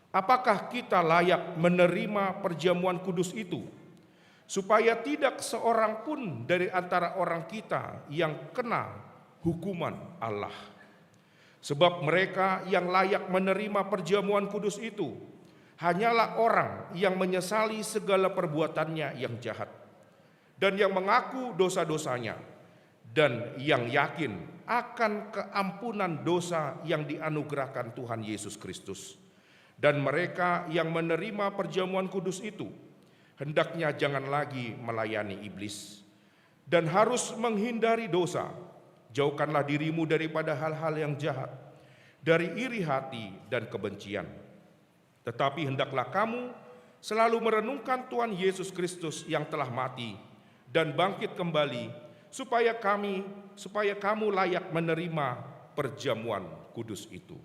Apakah kita layak menerima perjamuan kudus itu? Supaya tidak seorang pun dari antara orang kita yang kena hukuman Allah. Sebab mereka yang layak menerima perjamuan kudus itu hanyalah orang yang menyesali segala perbuatannya yang jahat, dan yang mengaku dosa-dosanya, dan yang yakin akan keampunan dosa yang dianugerahkan Tuhan Yesus Kristus. Dan mereka yang menerima perjamuan kudus itu hendaknya jangan lagi melayani iblis, dan harus menghindari dosa. Jauhkanlah dirimu daripada hal-hal yang jahat, dari iri hati dan kebencian. Tetapi hendaklah kamu selalu merenungkan Tuhan Yesus Kristus yang telah mati dan bangkit kembali, supaya kamu layak menerima perjamuan kudus itu.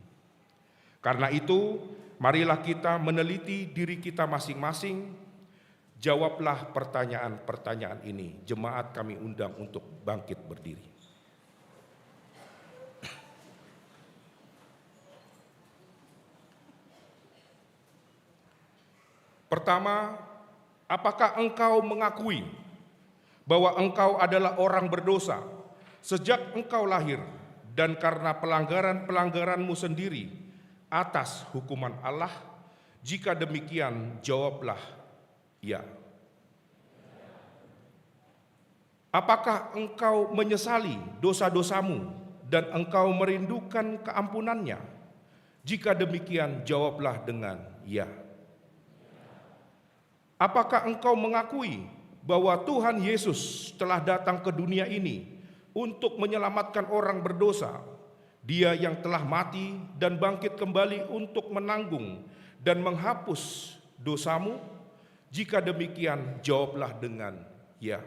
Karena itu, marilah kita meneliti diri kita masing-masing. Jawablah pertanyaan-pertanyaan ini. Jemaat kami undang untuk bangkit berdiri. Pertama, apakah engkau mengakui bahwa engkau adalah orang berdosa sejak engkau lahir, dan karena pelanggaran-pelanggaranmu sendiri atas hukuman Allah? Jika demikian, jawablah ya. Apakah engkau menyesali dosa-dosamu dan engkau merindukan keampunannya? Jika demikian, jawablah dengan ya. Apakah engkau mengakui bahwa Tuhan Yesus telah datang ke dunia ini untuk menyelamatkan orang berdosa? Dia yang telah mati dan bangkit kembali untuk menanggung dan menghapus dosamu? Jika demikian, jawablah dengan ya.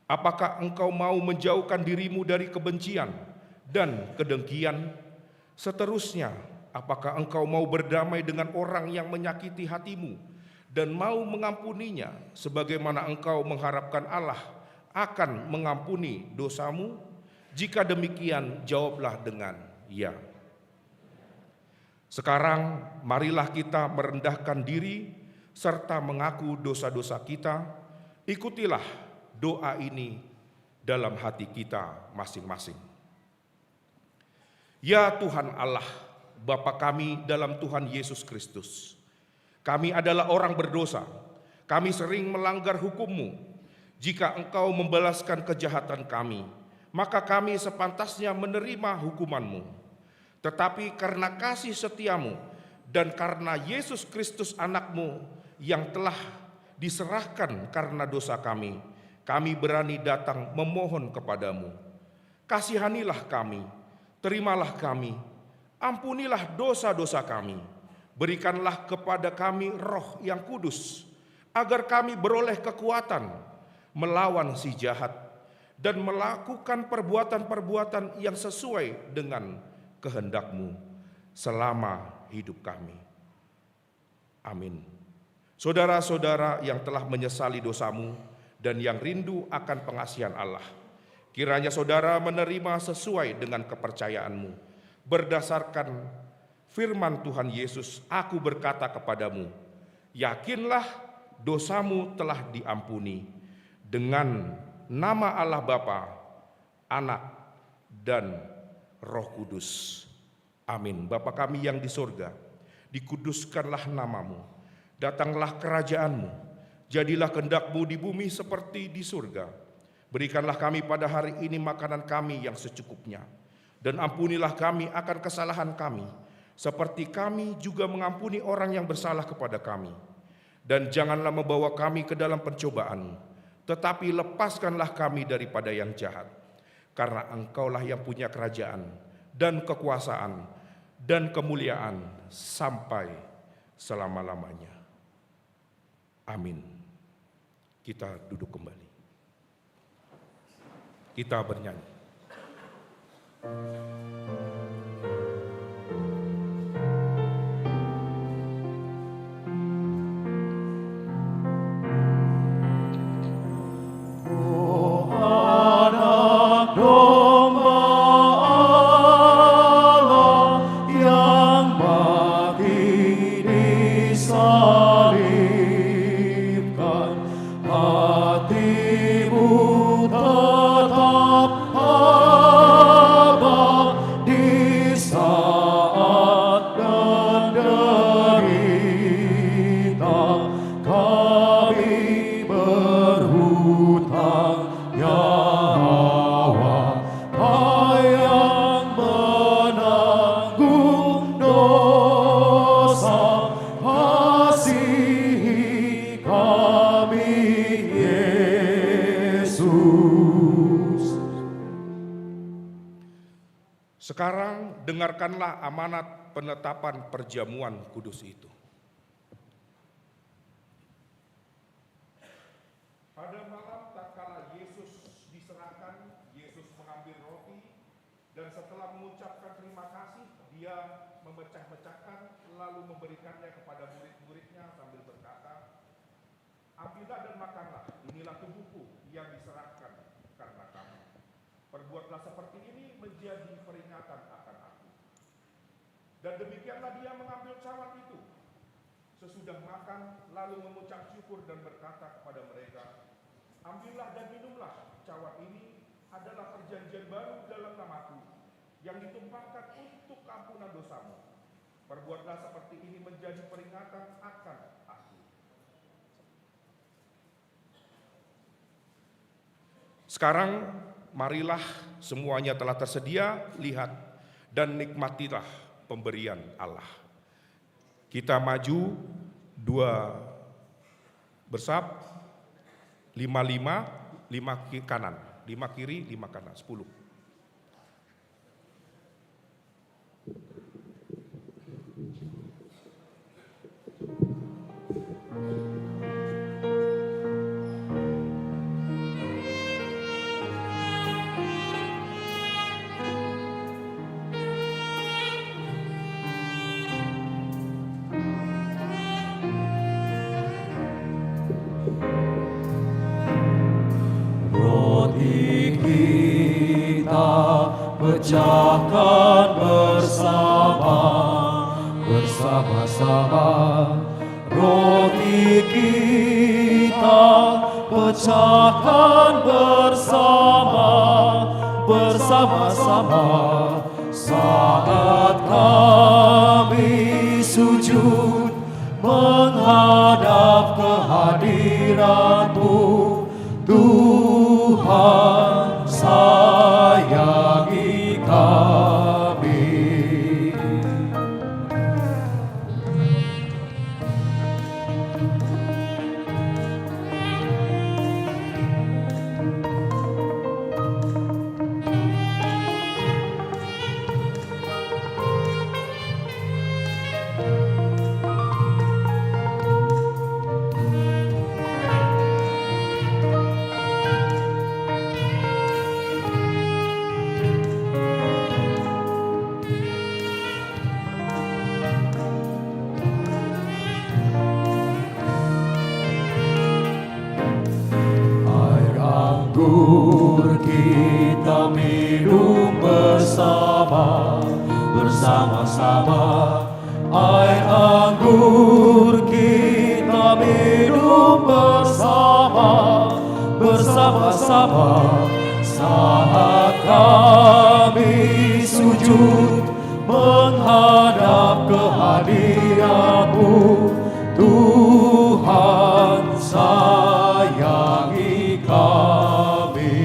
Apakah engkau mau menjauhkan dirimu dari kebencian dan kedengkian? Seterusnya, apakah engkau mau berdamai dengan orang yang menyakiti hatimu dan mau mengampuninya, sebagaimana engkau mengharapkan Allah akan mengampuni dosamu? Jika demikian, jawablah dengan ya. Sekarang marilah kita merendahkan diri serta mengaku dosa-dosa kita. Ikutilah doa ini dalam hati kita masing-masing. Ya Tuhan Allah, Bapa kami dalam Tuhan Yesus Kristus, kami adalah orang berdosa. Kami sering melanggar hukum-Mu. Jika Engkau membalaskan kejahatan kami, maka kami sepantasnya menerima hukuman-Mu. Tetapi karena kasih setia-Mu dan karena Yesus Kristus anak-Mu yang telah diserahkan karena dosa kami berani datang memohon kepadamu. Kasihanilah kami, terimalah kami, ampunilah dosa-dosa kami. Berikanlah kepada kami Roh yang kudus, agar kami beroleh kekuatan melawan si jahat dan melakukan perbuatan-perbuatan yang sesuai dengan kehendak-Mu selama hidup kami. Amin. Saudara-saudara yang telah menyesali dosamu dan yang rindu akan pengasihan Allah, kiranya saudara menerima sesuai dengan kepercayaanmu. Berdasarkan firman Tuhan Yesus, aku berkata kepadamu, yakinlah dosamu telah diampuni. Dengan nama Allah Bapa, Anak, dan Roh Kudus. Amin. Bapa kami yang di surga, dikuduskanlah namamu, datanglah kerajaanmu, jadilah kehendak-Mu di bumi seperti di surga. Berikanlah kami pada hari ini makanan kami yang secukupnya, dan ampunilah kami akan kesalahan kami, seperti kami juga mengampuni orang yang bersalah kepada kami. Dan janganlah membawa kami ke dalam pencobaan, tetapi lepaskanlah kami daripada yang jahat. Karena Engkaulah yang punya kerajaan dan kekuasaan dan kemuliaan sampai selama-lamanya. Amin. Kita duduk kembali. Kita bernyanyi. Sekarang dengarkanlah amanat penetapan perjamuan kudus itu. Pada malam tatkala Yesus diserahkan, Yesus mengambil roti dan setelah mengucapkan terima kasih, dia memecah-mecahkan lalu memberikannya kepada murid-muridnya sambil berkata, "Ambillah dan makanlah, inilah tubuhku yang diserahkan karena kamu. Perbuatlah seperti ini menjadi peringatan akan aku." Dan demikianlah dia mengambil cawan itu. Sesudah makan, lalu mengucap syukur dan berkata kepada mereka, "Ambillah dan minumlah, cawan ini adalah perjanjian baru dalam namaku, yang ditumpahkan untuk ampunan dosamu. Perbuatlah seperti ini menjadi peringatan akan aku." Sekarang marilah, semuanya telah tersedia, lihat dan nikmatilah pemberian Allah. Kita maju 2 bersab, 5 kanan, 5 kiri, 5 kanan, 10. Roti kita pecahkan bersama-sama. Roti kita pecahkan bersama-sama. Saat kami sujud menghadap kehadiran-Mu, Tuhan sayangi kami. Kita minum bersama-sama. Air anggur kita minum bersama-sama. Saat kami sujud menghadap kehadiran-Mu, Tuhan sayangi kami.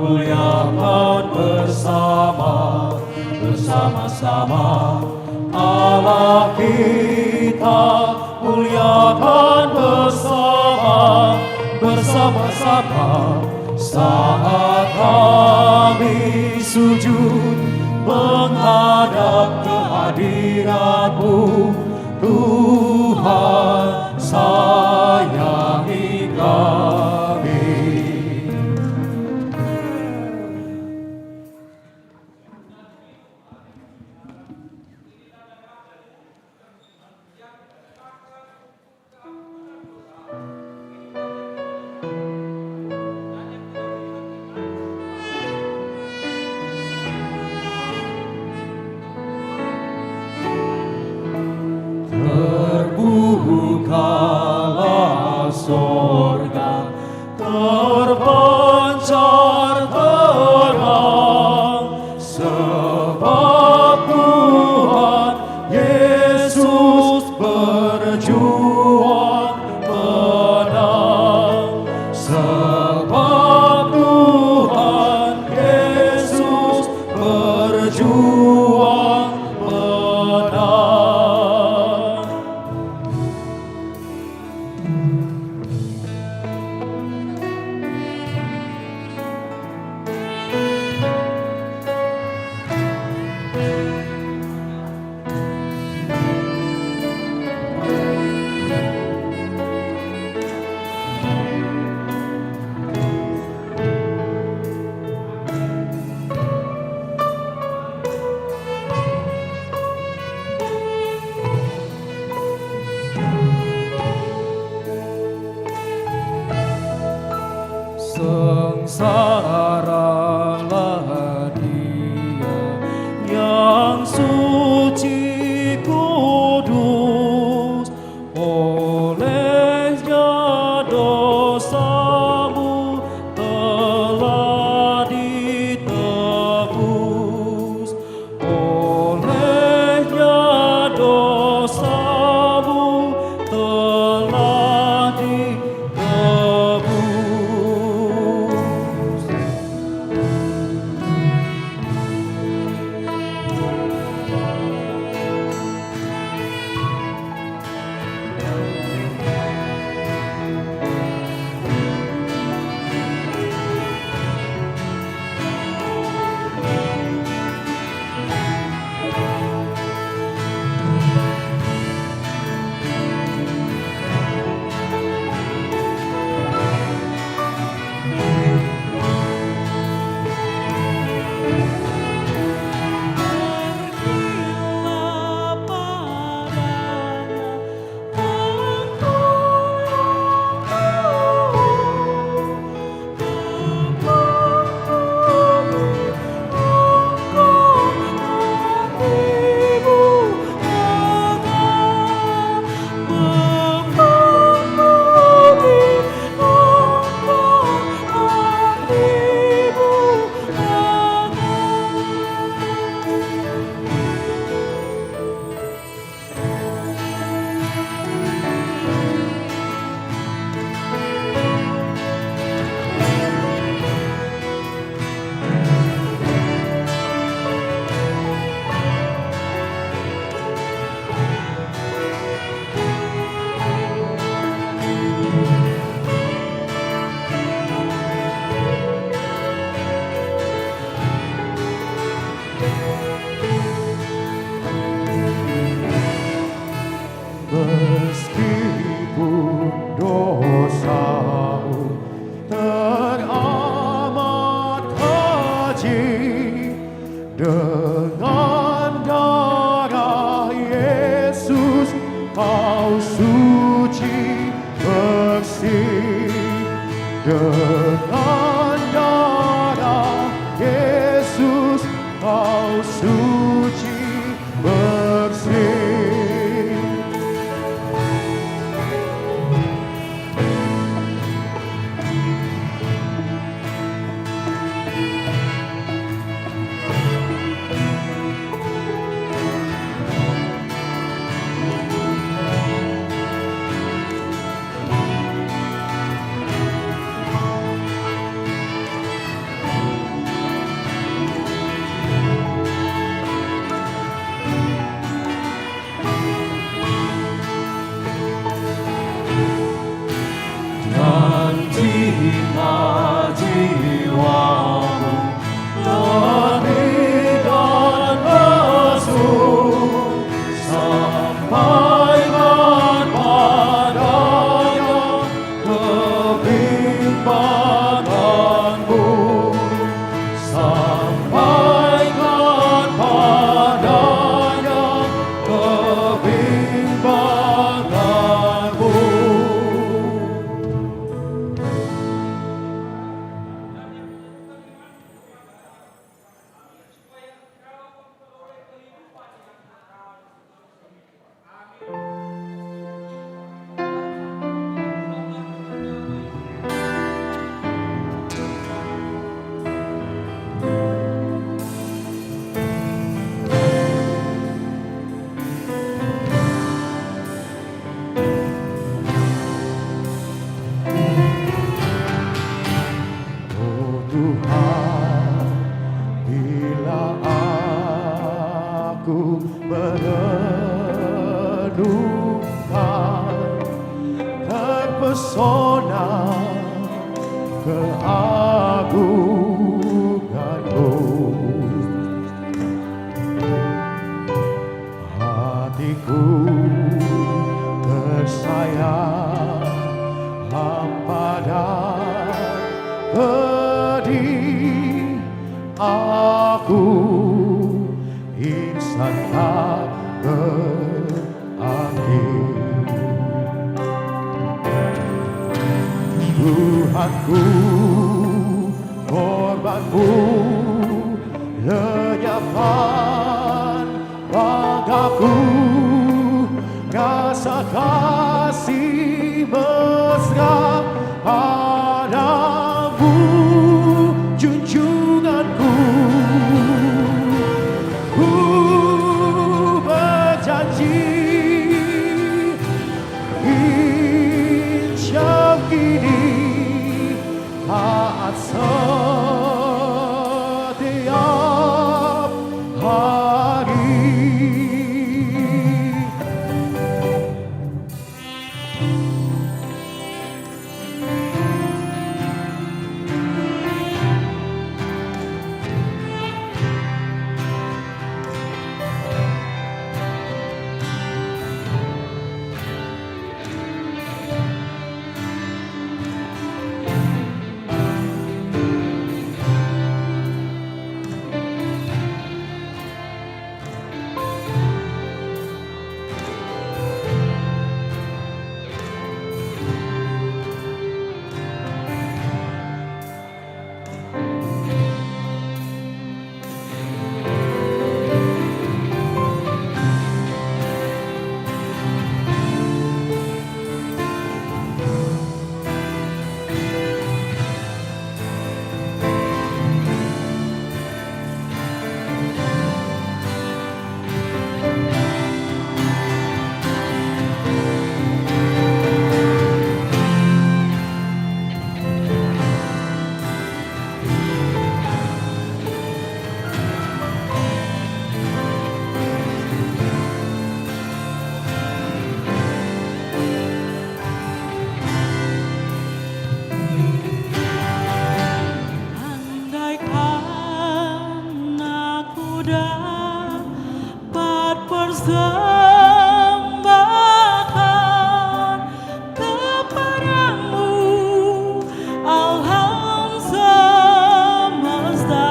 Muliakan bersama-sama. Allah kita muliakan bersama-sama. Saat kami sujud menghadap kehadiran-Mu, Tuhan sayangi kami. berjuang menang, sebab Tuhan Yesus berjuang menang. Sengsaralah Dia yang suci kudus, olehnya dosamu telah ditebus, olehnya dosamu telah ditebus. Meskipun dosamu teramat keji, dengan darah Yesus kau suci bersih. Dengan darah Yesus kau suci bersih. pesona keagunganmu. Hatiku tersayang hampa dan pedih, aku insan tak berarti. Tuhanku, korbanmu, lenyapkan banggaku, rasa kasih mesra padamu, junjunganku. Ku berjanji insya kini taat setiap hari. Andaikan aku dapat persembahkan kepadamu alam semesta,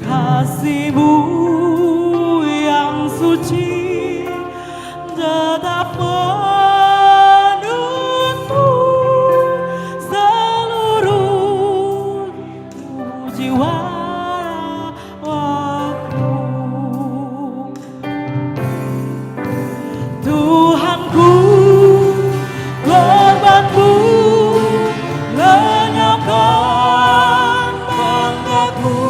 kasih-Mu yang suci tetap menuntun seluruh jiwa aku. Tuhanku, korbanmu, lenyapkan banggaku,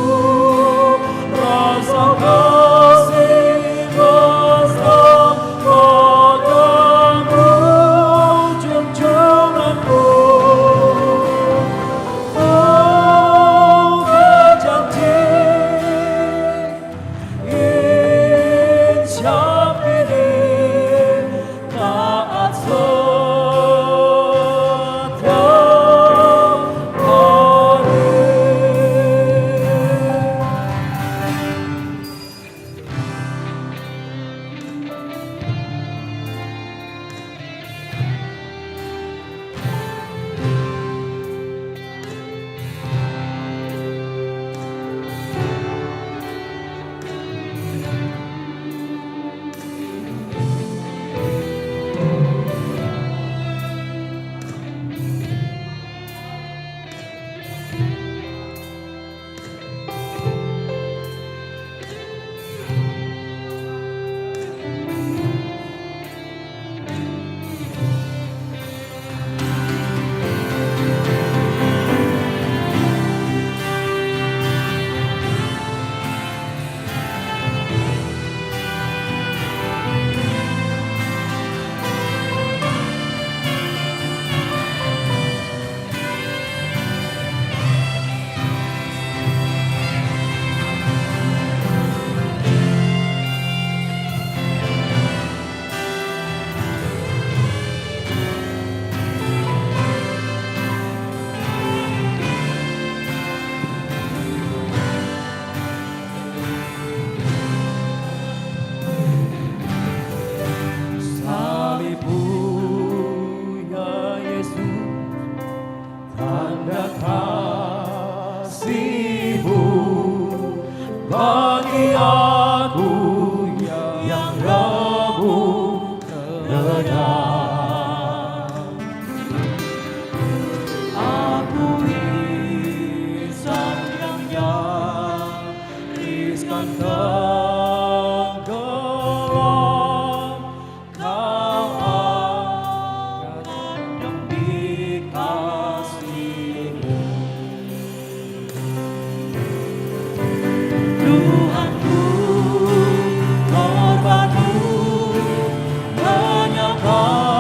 rasa kasih mesra padamu, Aku insan yang nyariskan tenggelam, Kau angkat demi kasih-Mu. Tuhanku, korban-Mu menyapa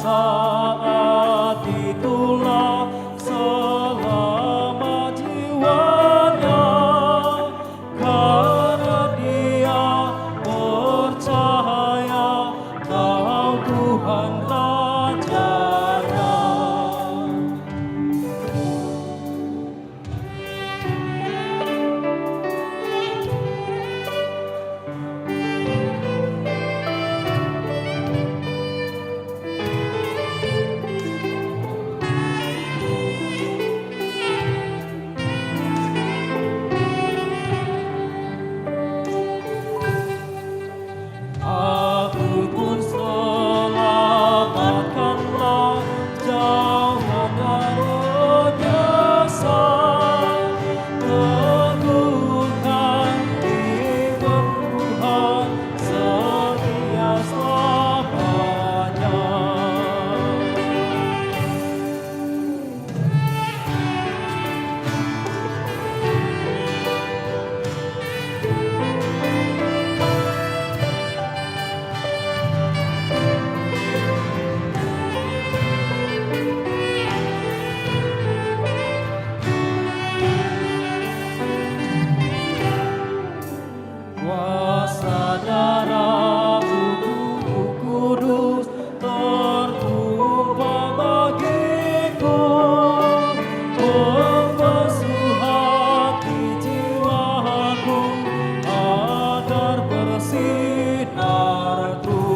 saat itulah selamat jiwanya, karena dia percaya Kau Tuhan Rajanya. Aku pun selamatkanlah, jangan dosa, teguhkan iman Tuhan setia selamanya. Kuasa darah Tubuh Kudus tertumpah bagiku, membasuh hati jiwaku agar bersinar terus.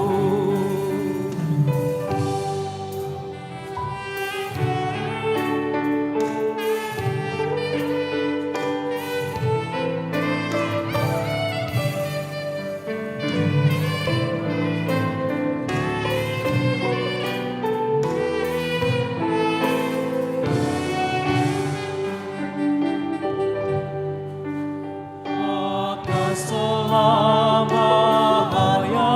Maka selama hayat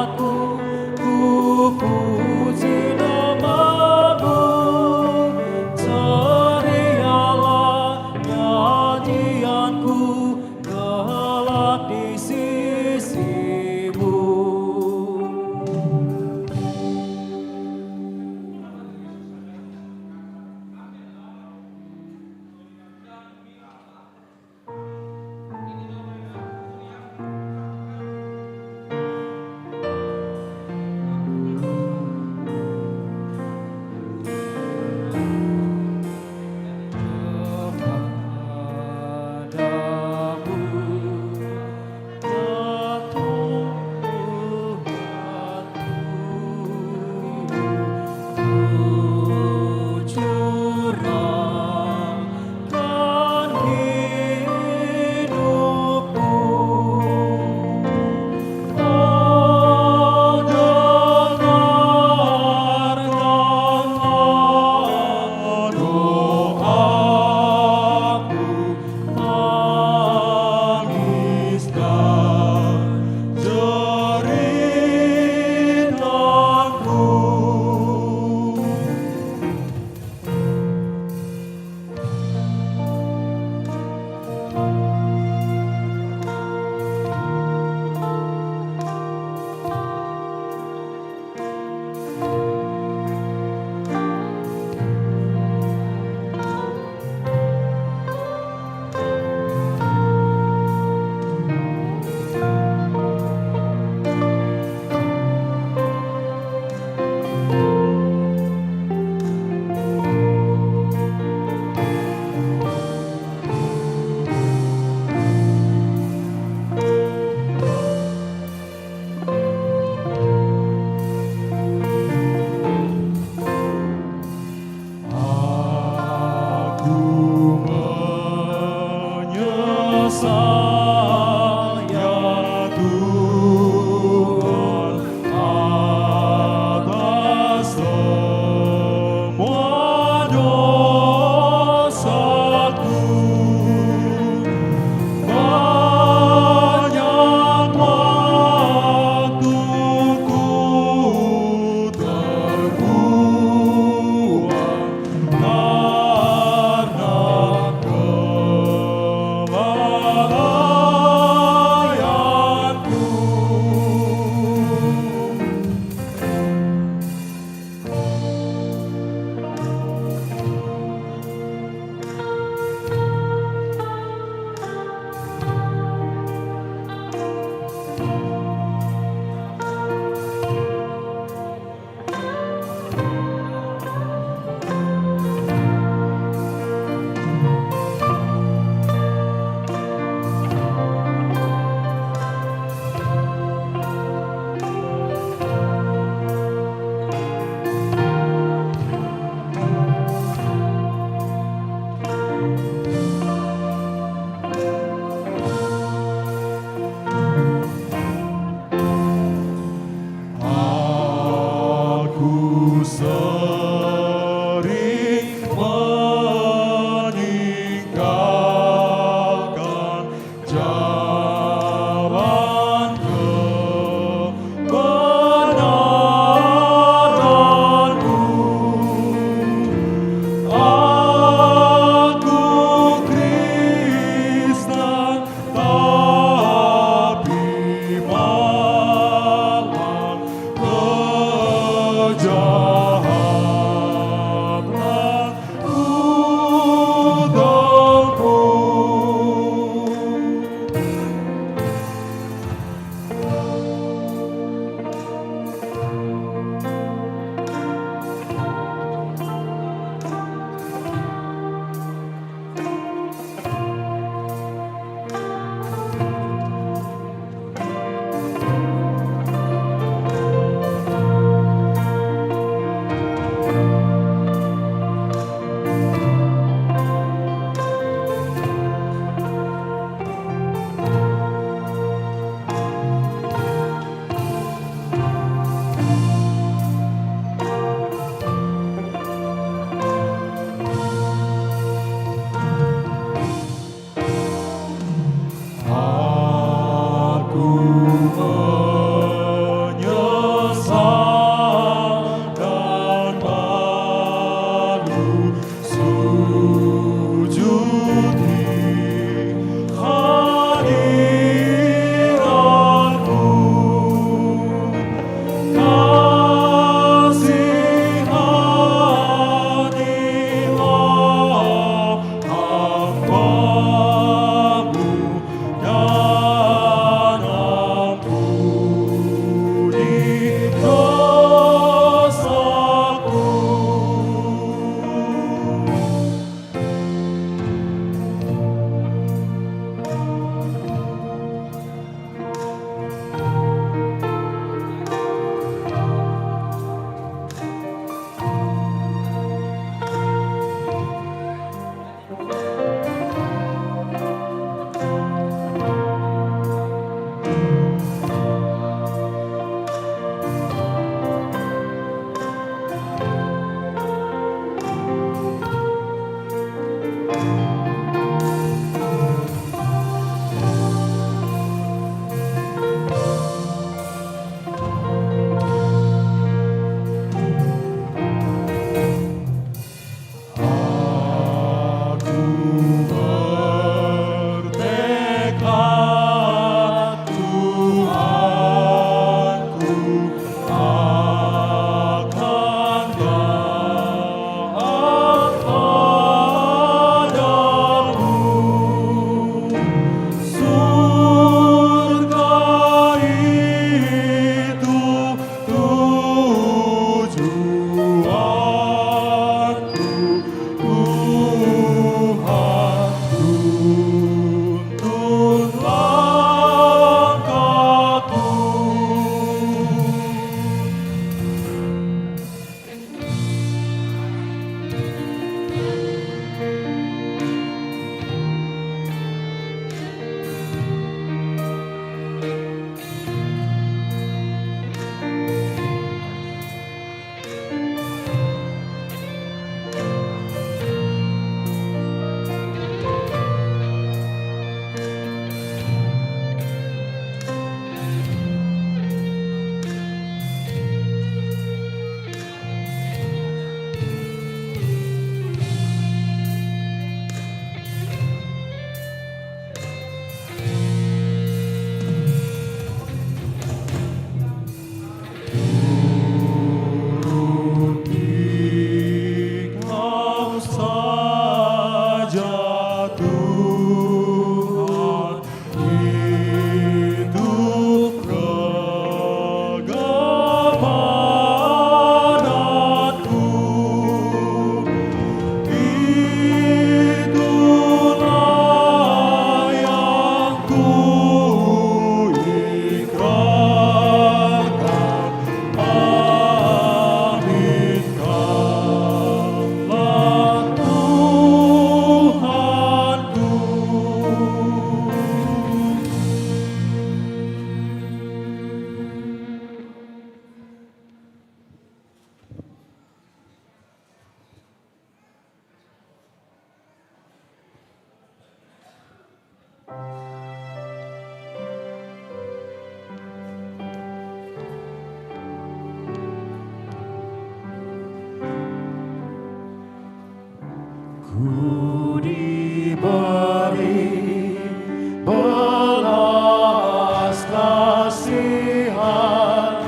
Tuhan,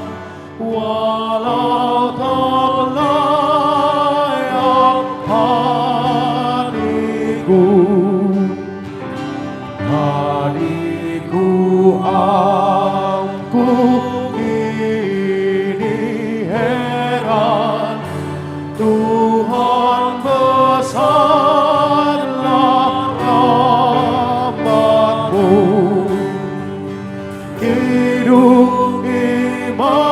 walau tak layak hatiku, aku kini heran, Tuhan besarlah rahmat-Mu. Hidup imanku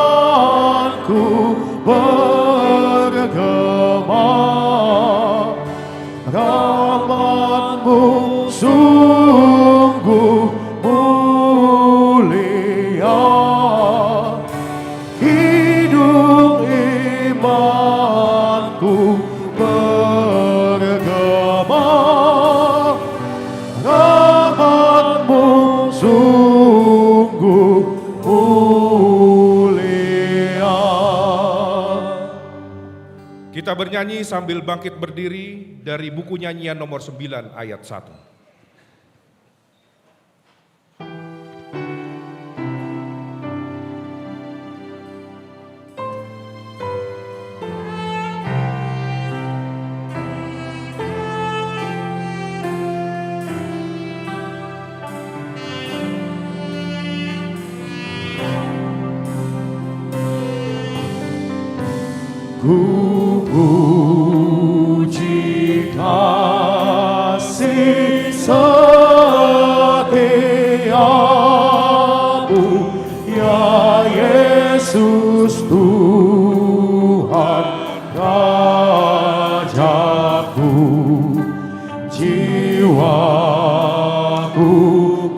bergema, rahmat-Mu sungguh mulia. Hidup imanku bergema, rahmat-Mu sungguh mulia. Kita bernyanyi sambil bangkit berdiri dari buku nyanyian nomor 9 ayat 1. Ku puji kasih setiamu, ya Yesus Tuhan Rajaku. Jiwaku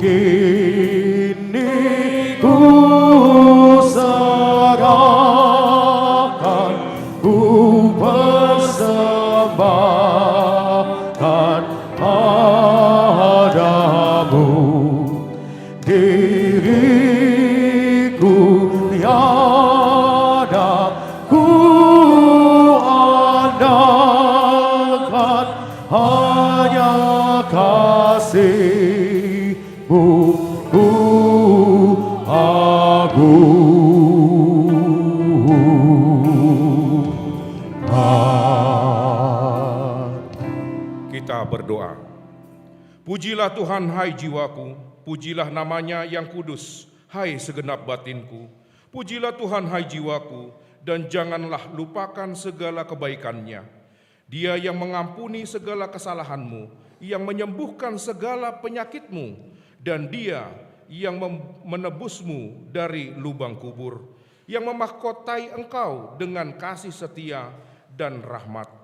kini ku serahkan, ku persembahkan padamu. Diriku tiada ku andalkan, hanya kasih-Mu ku Kita berdoa. Pujilah Tuhan, hai jiwaku, pujilah namanya yang kudus, hai segenap batinku. Pujilah Tuhan, hai jiwaku, dan janganlah lupakan segala kebaikannya. Dia yang mengampuni segala kesalahanmu, yang menyembuhkan segala penyakitmu, dan Dia yang menebusmu dari lubang kubur, yang memahkotai engkau dengan kasih setia dan rahmat.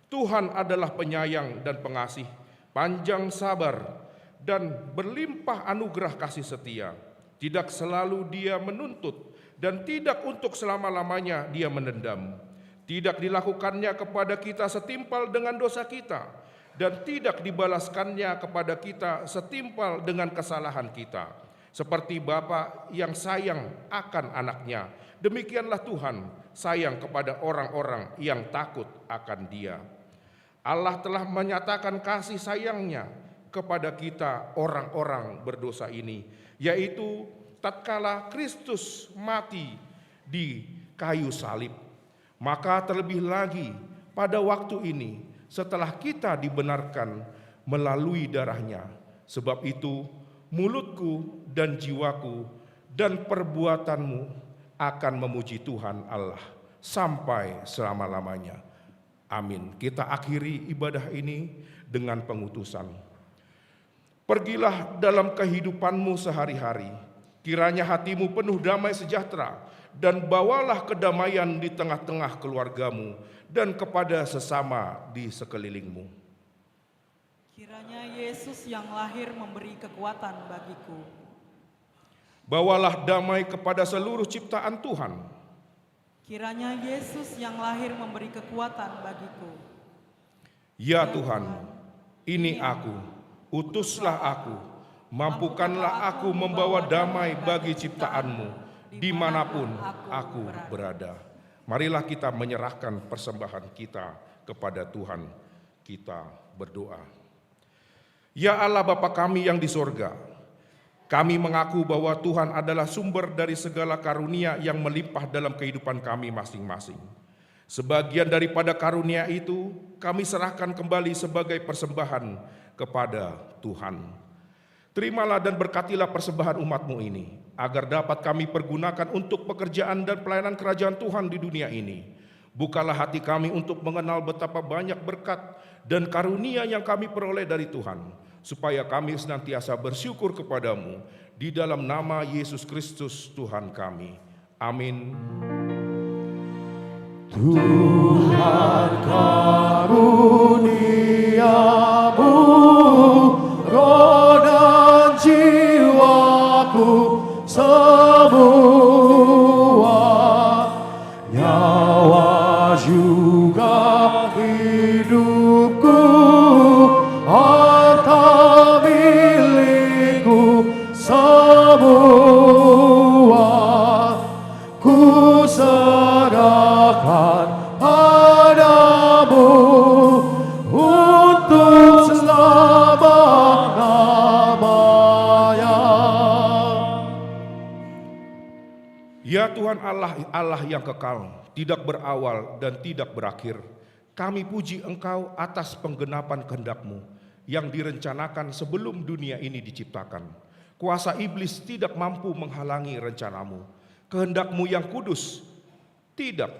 Tuhan adalah penyayang dan pengasih, panjang sabar, dan berlimpah anugerah kasih setia. Tidak selalu Dia menuntut, dan tidak untuk selama-lamanya Dia menendam. Tidak dilakukannya kepada kita setimpal dengan dosa kita, dan tidak dibalaskannya kepada kita setimpal dengan kesalahan kita. Seperti Bapa yang sayang akan anaknya, demikianlah Tuhan sayang kepada orang-orang yang takut akan Dia. Allah telah menyatakan kasih sayangnya kepada kita orang-orang berdosa ini, yaitu tatkala Kristus mati di kayu salib. Maka terlebih lagi pada waktu ini setelah kita dibenarkan melalui darahnya. Sebab itu mulutku dan jiwaku dan perbuatanmu akan memuji Tuhan Allah sampai selama-lamanya. Amin. Kita akhiri ibadah ini dengan pengutusan. Pergilah dalam kehidupanmu sehari-hari, kiranya hatimu penuh damai sejahtera, dan bawalah kedamaian di tengah-tengah keluargamu dan kepada sesama di sekelilingmu. Kiranya Yesus yang lahir memberi kekuatan bagiku. Bawalah damai kepada seluruh ciptaan Tuhan. Kiranya Yesus yang lahir memberi kekuatan bagiku. Ya Tuhan, ini aku, utuslah aku, mampukanlah aku membawa damai bagi ciptaanmu, dimanapun aku berada. Marilah kita menyerahkan persembahan kita kepada Tuhan. Kita berdoa. Ya Allah Bapa kami yang di sorga, Kami mengaku bahwa Tuhan adalah sumber dari segala karunia yang melimpah dalam kehidupan kami masing-masing. Sebagian daripada karunia itu kami serahkan kembali sebagai persembahan kepada Tuhan. Terimalah dan berkatilah persembahan umat-Mu ini, agar dapat kami pergunakan untuk pekerjaan dan pelayanan kerajaan Tuhan di dunia ini. Bukalah hati kami untuk mengenal betapa banyak berkat dan karunia yang kami peroleh dari Tuhan, supaya kami senantiasa bersyukur kepadamu di dalam nama Yesus Kristus Tuhan kami. Amin. Tuhan karuniamu, roh dan jiwaku semua, nyawa juga hidupku, harta milikku semua, ku serahkan padamu untuk selama-lamanya. Ya Tuhan Allah yang kekal, tidak berawal dan tidak berakhir, kami puji Engkau atas penggenapan kehendak-Mu yang direncanakan sebelum dunia ini diciptakan. Kuasa iblis tidak mampu menghalangi rencana-Mu. Kehendak-Mu yang kudus tidak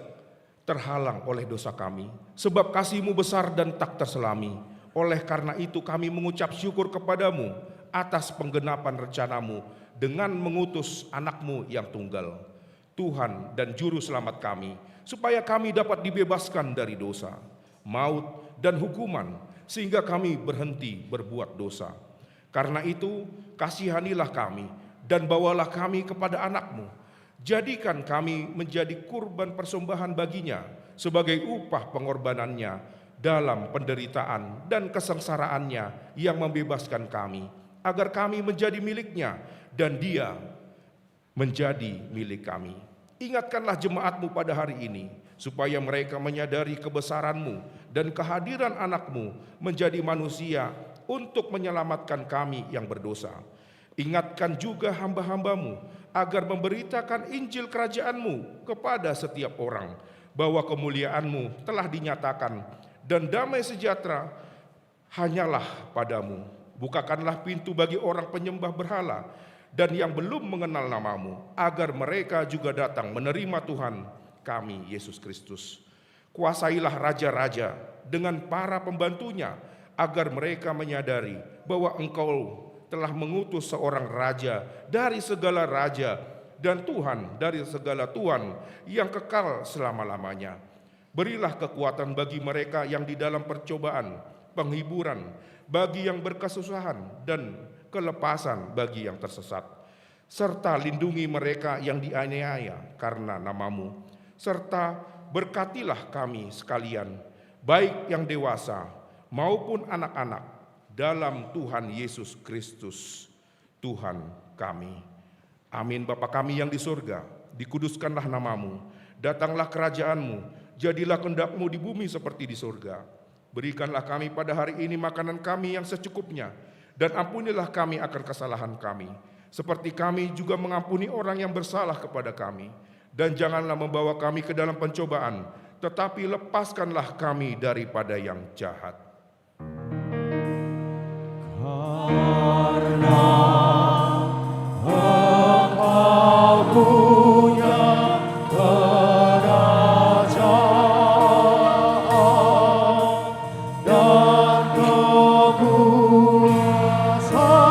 terhalang oleh dosa kami, sebab kasih-Mu besar dan tak terselami. Oleh karena itu kami mengucap syukur kepadamu atas penggenapan rencana-Mu dengan mengutus anak-Mu yang tunggal, Tuhan dan Juru Selamat kami, supaya kami dapat dibebaskan dari dosa, maut, dan hukuman, sehingga kami berhenti berbuat dosa. Karena itu kasihanilah kami dan bawalah kami kepada anak-Mu. Jadikan kami menjadi kurban persembahan baginya sebagai upah pengorbanannya dalam penderitaan dan kesengsaraannya yang membebaskan kami, agar kami menjadi miliknya dan dia menjadi milik kami. Ingatkanlah jemaat-Mu pada hari ini, supaya mereka menyadari kebesaran-Mu dan kehadiran anak-Mu menjadi manusia untuk menyelamatkan kami yang berdosa. Ingatkan juga hamba-hamba-Mu agar memberitakan Injil kerajaan-Mu kepada setiap orang, bahwa kemuliaan-Mu telah dinyatakan dan damai sejahtera hanyalah padamu. Bukakanlah pintu bagi orang penyembah berhala dan yang belum mengenal nama-Mu, agar mereka juga datang menerima Tuhan kami Yesus Kristus. Kuasailah raja-raja dengan para pembantunya, agar mereka menyadari bahwa Engkau telah mengutus seorang raja dari segala raja dan Tuhan dari segala Tuhan yang kekal selama-lamanya. Berilah kekuatan bagi mereka yang di dalam percobaan, penghiburan bagi yang berkesusahan, dan kelepasan bagi yang tersesat. Serta lindungi mereka yang dianiaya karena nama-Mu. Serta berkatilah kami sekalian, baik yang dewasa maupun anak-anak, dalam Tuhan Yesus Kristus Tuhan kami. Amin. Bapa kami yang di surga, dikuduskanlah nama-Mu, datanglah kerajaan-Mu, jadilah kehendak-Mu di bumi seperti di surga. Berikanlah kami pada hari ini makanan kami yang secukupnya, dan ampunilah kami akan kesalahan kami, seperti kami juga mengampuni orang yang bersalah kepada kami. Dan janganlah membawa kami ke dalam pencobaan, tetapi lepaskanlah kami daripada yang jahat. Karena Engkau punya kerajaan dan kekuasaan dan kemuliaan sampai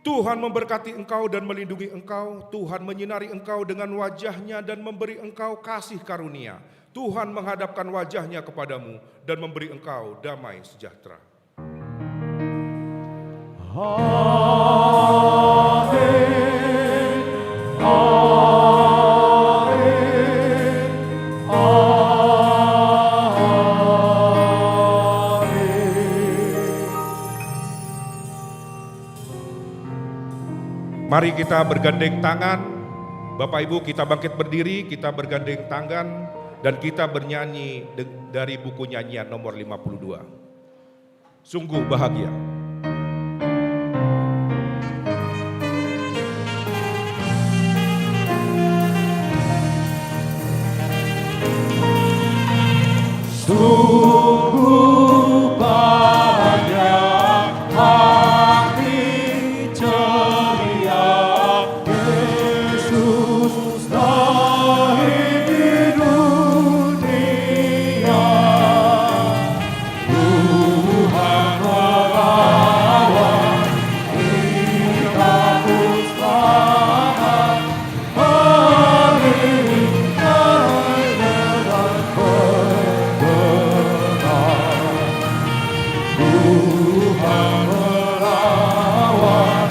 Tuhan memberkati engkau dan melindungi engkau. Tuhan menyinari engkau dengan wajah-Nya dan memberi engkau kasih karunia. Tuhan menghadapkan wajah-Nya kepadamu dan memberi engkau damai sejahtera. Amin. Amin. Mari kita bergandeng tangan, Bapak Ibu kita bangkit berdiri, kita bergandeng tangan, dan kita bernyanyi dari buku nyanyian nomor 52. Sungguh bahagia. Sungguh bahagia hati ceria, Yesus lahir di dunia. Tuhan melawan, kita pun selamat. Mari naik dengan Tuhan melawan,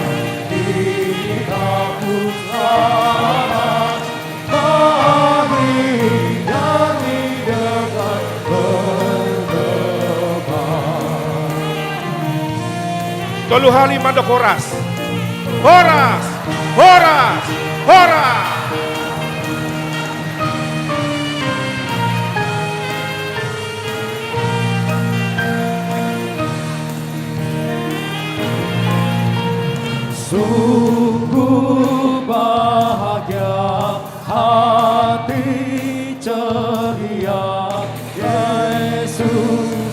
kita pun selamat. Mari nyanyi dengan berdebar. Tolu hali mandok horas. Horas, horas, horas. Sungguh bahagia hati ceria, Yesus